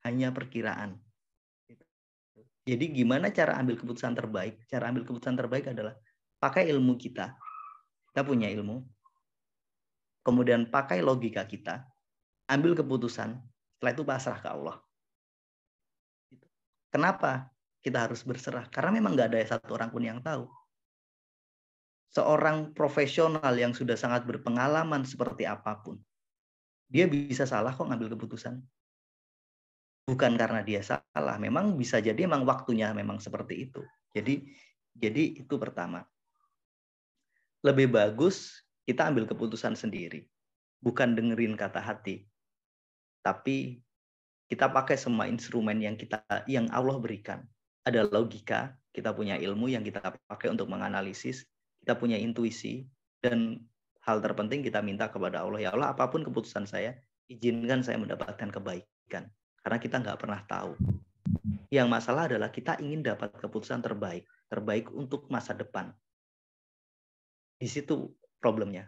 S2: hanya perkiraan. Jadi gimana cara ambil keputusan terbaik? Cara ambil keputusan terbaik adalah pakai ilmu kita. Kita punya ilmu. Kemudian pakai logika kita. Ambil keputusan. Setelah itu pasrah ke Allah. Kenapa kita harus berserah? Karena memang nggak ada satu orang pun yang tahu. Seorang profesional yang sudah sangat berpengalaman seperti apapun, dia bisa salah kok ngambil keputusan. Bukan karena dia salah, memang bisa jadi memang waktunya memang seperti itu. Jadi itu pertama. Lebih bagus kita ambil keputusan sendiri, bukan dengerin kata hati. Tapi kita pakai semua instrumen yang Allah berikan. Ada logika, kita punya ilmu yang kita pakai untuk menganalisis, kita punya intuisi, dan hal terpenting kita minta kepada Allah, ya Allah, apapun keputusan saya, izinkan saya mendapatkan kebaikan. Karena kita nggak pernah tahu. Yang masalah adalah kita ingin dapat keputusan terbaik untuk masa depan. Di situ problemnya.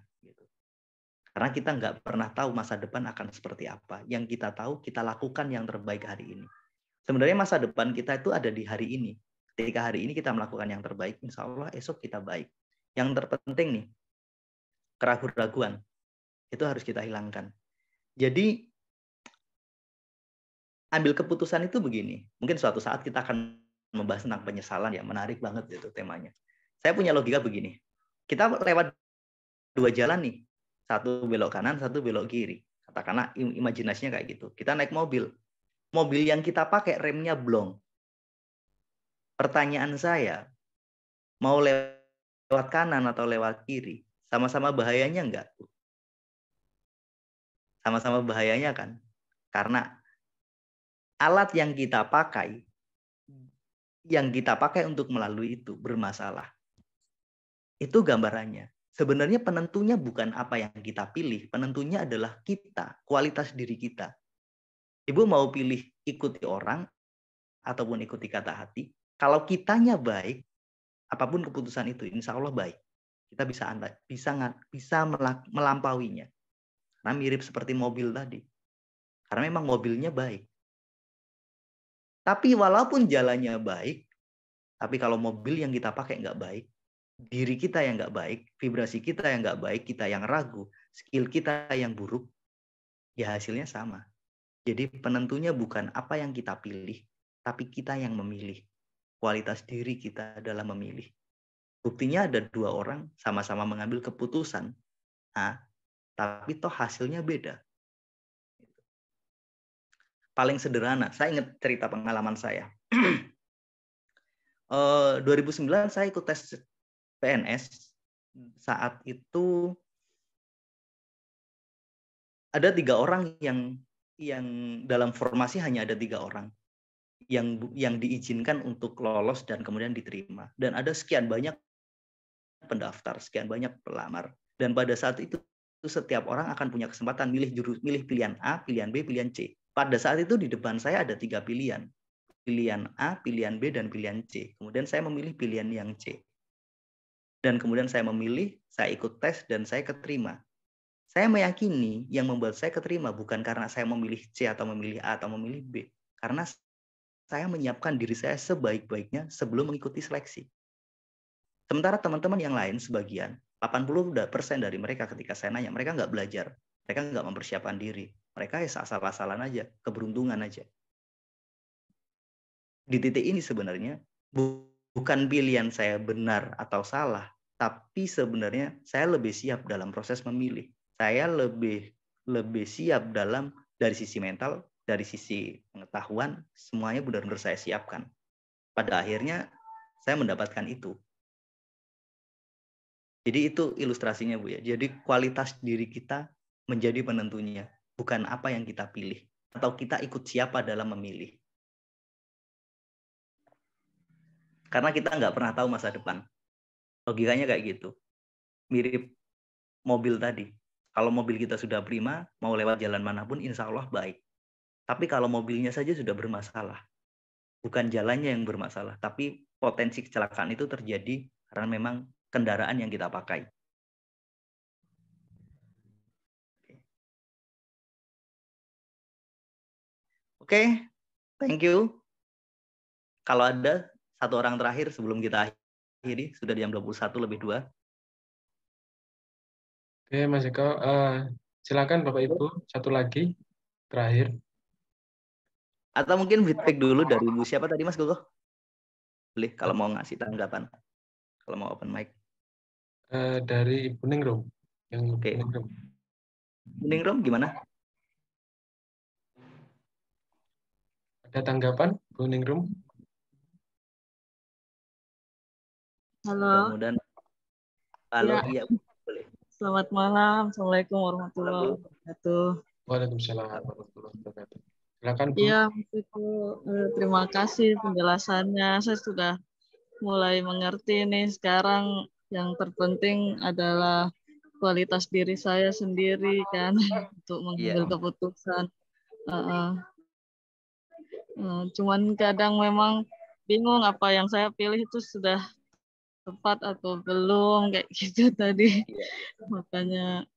S2: Karena kita nggak pernah tahu masa depan akan seperti apa. Yang kita tahu, kita lakukan yang terbaik hari ini. Sebenarnya masa depan kita itu ada di hari ini. Ketika hari ini kita melakukan yang terbaik, insya Allah esok kita baik. Yang terpenting nih, keraguan-raguan. Itu harus kita hilangkan. Jadi, ambil keputusan itu begini. Mungkin suatu saat kita akan membahas tentang penyesalan, ya menarik banget itu temanya. Saya punya logika begini. Kita lewat dua jalan nih. Satu belok kanan, satu belok kiri. Katakanlah imajinasinya kayak gitu. Kita naik mobil. Mobil yang kita pakai remnya blong. Pertanyaan saya, mau lewat kanan atau lewat kiri? Sama-sama bahayanya enggak? Sama-sama bahayanya kan? Karena alat yang kita pakai untuk melalui itu bermasalah. Itu gambarannya. Sebenarnya penentunya bukan apa yang kita pilih, penentunya adalah kita, kualitas diri kita. Ibu mau pilih ikuti orang ataupun ikuti kata hati, kalau kitanya baik, apapun keputusan itu, insya Allah baik. Kita bisa melampauinya. Karena mirip seperti mobil tadi. Karena memang mobilnya baik. Tapi walaupun jalannya baik, tapi kalau mobil yang kita pakai nggak baik, diri kita yang nggak baik, vibrasi kita yang nggak baik, kita yang ragu, skill kita yang buruk, ya hasilnya sama. Jadi penentunya bukan apa yang kita pilih, tapi kita yang memilih. Kualitas diri kita dalam memilih. Buktinya ada dua orang sama-sama mengambil keputusan, tapi toh hasilnya beda. Paling sederhana, saya ingat cerita pengalaman saya. 2009 saya ikut tes PNS. Saat itu ada 3 orang yang dalam formasi hanya ada 3 orang yang diizinkan untuk lolos dan kemudian diterima. Dan ada sekian banyak pendaftar, sekian banyak pelamar. Dan pada saat itu setiap orang akan punya kesempatan milih pilihan A, pilihan B, pilihan C. Pada saat itu di depan saya ada 3 pilihan. Pilihan A, pilihan B, dan pilihan C. Kemudian saya memilih pilihan yang C. Dan kemudian saya memilih, saya ikut tes, dan saya keterima. Saya meyakini yang membuat saya keterima bukan karena saya memilih C atau memilih A atau memilih B. Karena saya menyiapkan diri saya sebaik-baiknya sebelum mengikuti seleksi. Sementara teman-teman yang lain sebagian, 80% dari mereka ketika saya nanya, mereka nggak belajar. Mereka nggak mempersiapkan diri. Mereka ya asal-asalan aja, keberuntungan aja. Di titik ini sebenarnya, bukan pilihan saya benar atau salah, tapi sebenarnya saya lebih siap dalam proses memilih. Saya lebih siap dari sisi mental, dari sisi pengetahuan, semuanya benar-benar saya siapkan. Pada akhirnya, saya mendapatkan itu. Jadi itu ilustrasinya, Bu ya. Jadi kualitas diri kita menjadi penentunya, bukan apa yang kita pilih atau kita ikut siapa dalam memilih. Karena kita nggak pernah tahu masa depan. Logikanya kayak gitu. Mirip mobil tadi. Kalau mobil kita sudah prima, mau lewat jalan manapun insya Allah baik. Tapi kalau mobilnya saja sudah bermasalah, bukan jalannya yang bermasalah, tapi potensi kecelakaan itu terjadi karena memang kendaraan yang kita pakai. Oke, thank you. Kalau ada satu orang terakhir sebelum kita akhiri, sudah jam 21:02.
S1: Oke, Mas Eko, silakan Bapak Ibu, satu lagi terakhir.
S2: Atau mungkin feedback dulu dari Ibu siapa tadi Mas Gogo? Boleh kalau mau ngasih tanggapan. Kalau mau open mic.
S1: Dari Ibu Ningrum.
S2: Oke. Ningrum gimana?
S1: Ada tanggapan, Bu Ningrum?
S6: Halo.
S2: Halo,
S6: Ya.
S2: iya boleh.
S6: Selamat malam. Assalamualaikum warahmatullahi wabarakatuh.
S1: Waalaikumsalam warahmatullahi wabarakatuh. Silakan Bu.
S6: Iya, terima kasih penjelasannya. Saya sudah mulai mengerti nih sekarang. Yang terpenting adalah kualitas diri saya sendiri kan untuk mengambil keputusan. Cuman kadang memang bingung apa yang saya pilih itu sudah tepat atau belum kayak gitu tadi. Makanya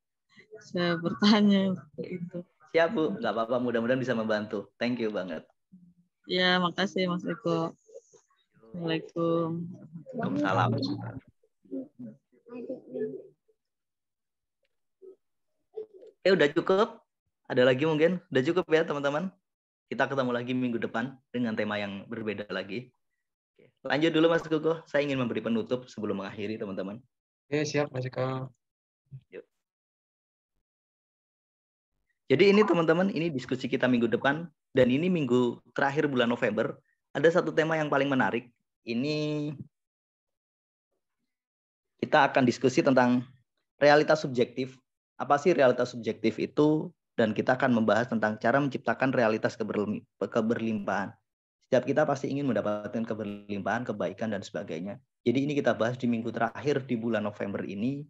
S6: saya bertanya itu.
S2: Siap Bu, nggak apa-apa. Mudah-mudahan bisa membantu. Thank you banget.
S6: Ya, makasih Mas Eko. Assalamualaikum.
S2: Waalaikumsalam. Udah cukup? Ada lagi mungkin? Udah cukup ya teman-teman? Kita ketemu lagi minggu depan dengan tema yang berbeda lagi. Lanjut dulu Mas Gogo. Saya ingin memberi penutup sebelum mengakhiri teman-teman.
S1: Oke, siap Mas Eko.
S2: Yuk. Jadi ini teman-teman, ini diskusi kita minggu depan. Dan ini minggu terakhir bulan November. Ada satu tema yang paling menarik. Ini kita akan diskusi tentang realitas subjektif. Apa sih realitas subjektif itu? Dan kita akan membahas tentang cara menciptakan realitas keberlimpahan. Setiap kita pasti ingin mendapatkan keberlimpahan, kebaikan, dan sebagainya. Jadi ini kita bahas di minggu terakhir di bulan November ini.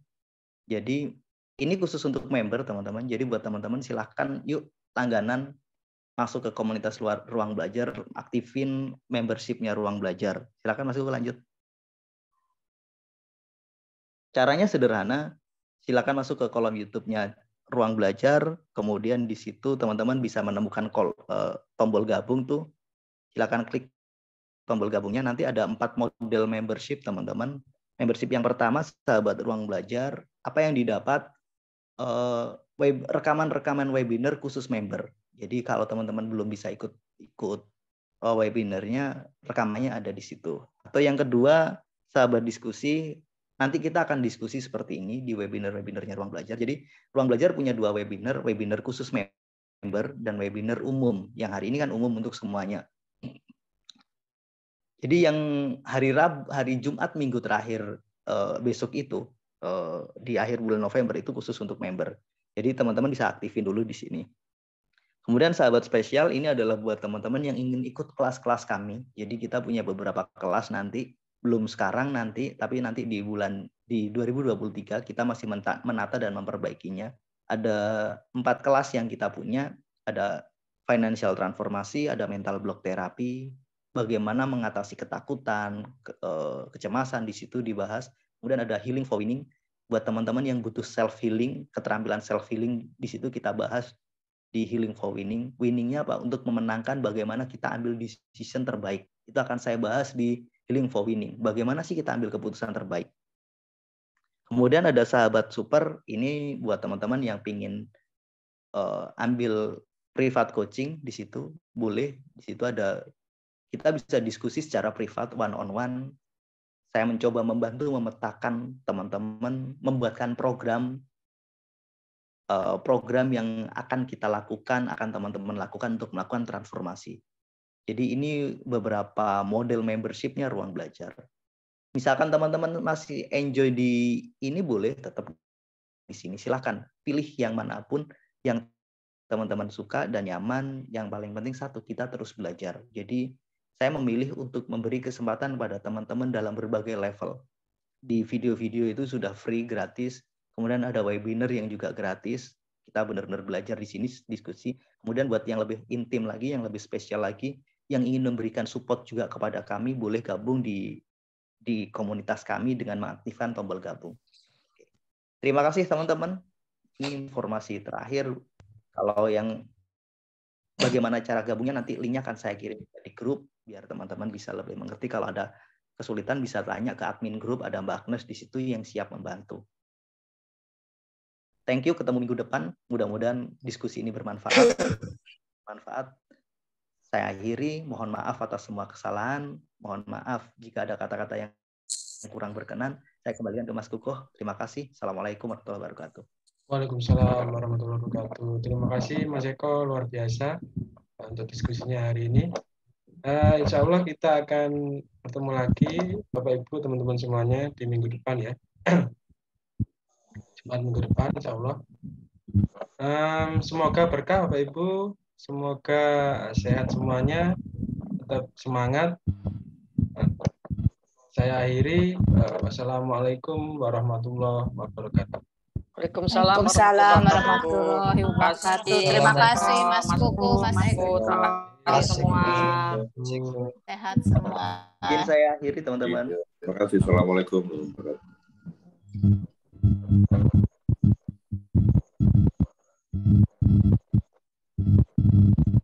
S2: Jadi ini khusus untuk member, teman-teman. Jadi buat teman-teman silahkan yuk langganan masuk ke komunitas Ruang Belajar, aktifin membership-nya Ruang Belajar. Silahkan masuk lanjut. Caranya sederhana, silakan masuk ke kolom YouTube-nya Ruang Belajar, kemudian di situ teman-teman bisa menemukan tombol gabung tuh. Silakan klik tombol gabungnya, nanti ada 4 model membership teman-teman. Membership yang pertama, sahabat Ruang Belajar, apa yang didapat? Rekaman-rekaman webinar khusus member. Jadi kalau teman-teman belum bisa ikut webinarnya, rekamannya ada di situ. Atau yang kedua, sahabat diskusi, nanti kita akan diskusi seperti ini di webinar-webinarnya Ruang Belajar. Jadi Ruang Belajar punya 2 webinar, webinar khusus member dan webinar umum. Yang hari ini kan umum untuk semuanya. Jadi yang hari Jumat minggu terakhir besok itu di akhir bulan November itu khusus untuk member. Jadi teman-teman bisa aktifin dulu di sini. Kemudian sahabat spesial ini adalah buat teman-teman yang ingin ikut kelas-kelas kami. Jadi kita punya beberapa kelas nanti, belum sekarang nanti, tapi nanti di 2023 kita masih menata dan memperbaikinya. Ada 4 kelas yang kita punya, ada financial transformasi, ada mental block terapi, bagaimana mengatasi ketakutan, kecemasan di situ dibahas. Kemudian ada healing for winning, buat teman-teman yang butuh self healing, keterampilan self healing di situ kita bahas di healing for winning. Winningnya apa? Untuk memenangkan bagaimana kita ambil decision terbaik. Itu akan saya bahas di healing for winning. Bagaimana sih kita ambil keputusan terbaik? Kemudian ada sahabat super, ini buat teman-teman yang pingin ambil privat coaching di situ, boleh. Di situ ada, kita bisa diskusi secara privat, one on one. Saya mencoba membantu memetakan teman-teman, membuatkan program yang akan kita lakukan, akan teman-teman lakukan untuk melakukan transformasi. Jadi ini beberapa model membership-nya Ruang Belajar. Misalkan teman-teman masih enjoy di ini, boleh tetap di sini. Silakan pilih yang manapun yang teman-teman suka dan nyaman. Yang paling penting satu, kita terus belajar. Jadi saya memilih untuk memberi kesempatan pada teman-teman dalam berbagai level. Di video-video itu sudah free, gratis. Kemudian ada webinar yang juga gratis. Kita benar-benar belajar di sini, diskusi. Kemudian buat yang lebih intim lagi, yang lebih spesial lagi, yang ingin memberikan support juga kepada kami, boleh gabung di komunitas kami dengan mengaktifkan tombol gabung. Oke. Terima kasih teman-teman. Ini informasi terakhir. Kalau yang bagaimana cara gabungnya nanti linknya akan saya kirim di grup biar teman-teman bisa lebih mengerti. Kalau ada kesulitan bisa tanya ke admin grup, ada Mbak Agnes di situ yang siap membantu. Thank you, ketemu minggu depan. Mudah-mudahan diskusi ini bermanfaat. Saya akhiri, mohon maaf atas semua kesalahan, mohon maaf jika ada kata-kata yang kurang berkenan. Saya kembalikan ke Mas Kukuh. Terima kasih. Assalamualaikum warahmatullahi wabarakatuh.
S1: Waalaikumsalam warahmatullahi wabarakatuh. Terima kasih Mas Eko, luar biasa untuk diskusinya hari ini. Insya Allah kita akan bertemu lagi Bapak Ibu teman-teman semuanya di minggu depan ya. Jumat minggu depan insya Allah. Semoga berkah Bapak Ibu, semoga sehat semuanya, tetap semangat. Saya akhiri. Wassalamualaikum warahmatullahi wabarakatuh.
S4: Waalaikumsalam
S7: warahmatullahi wabarakatuh. Terima kasih Mas Kuku, Mas Eko.
S4: Terima kasih semua.
S7: Sehat semua.
S2: Izin saya akhiri teman-teman.
S8: Terima kasih. Assalamualaikum warahmatullahi wabarakatuh.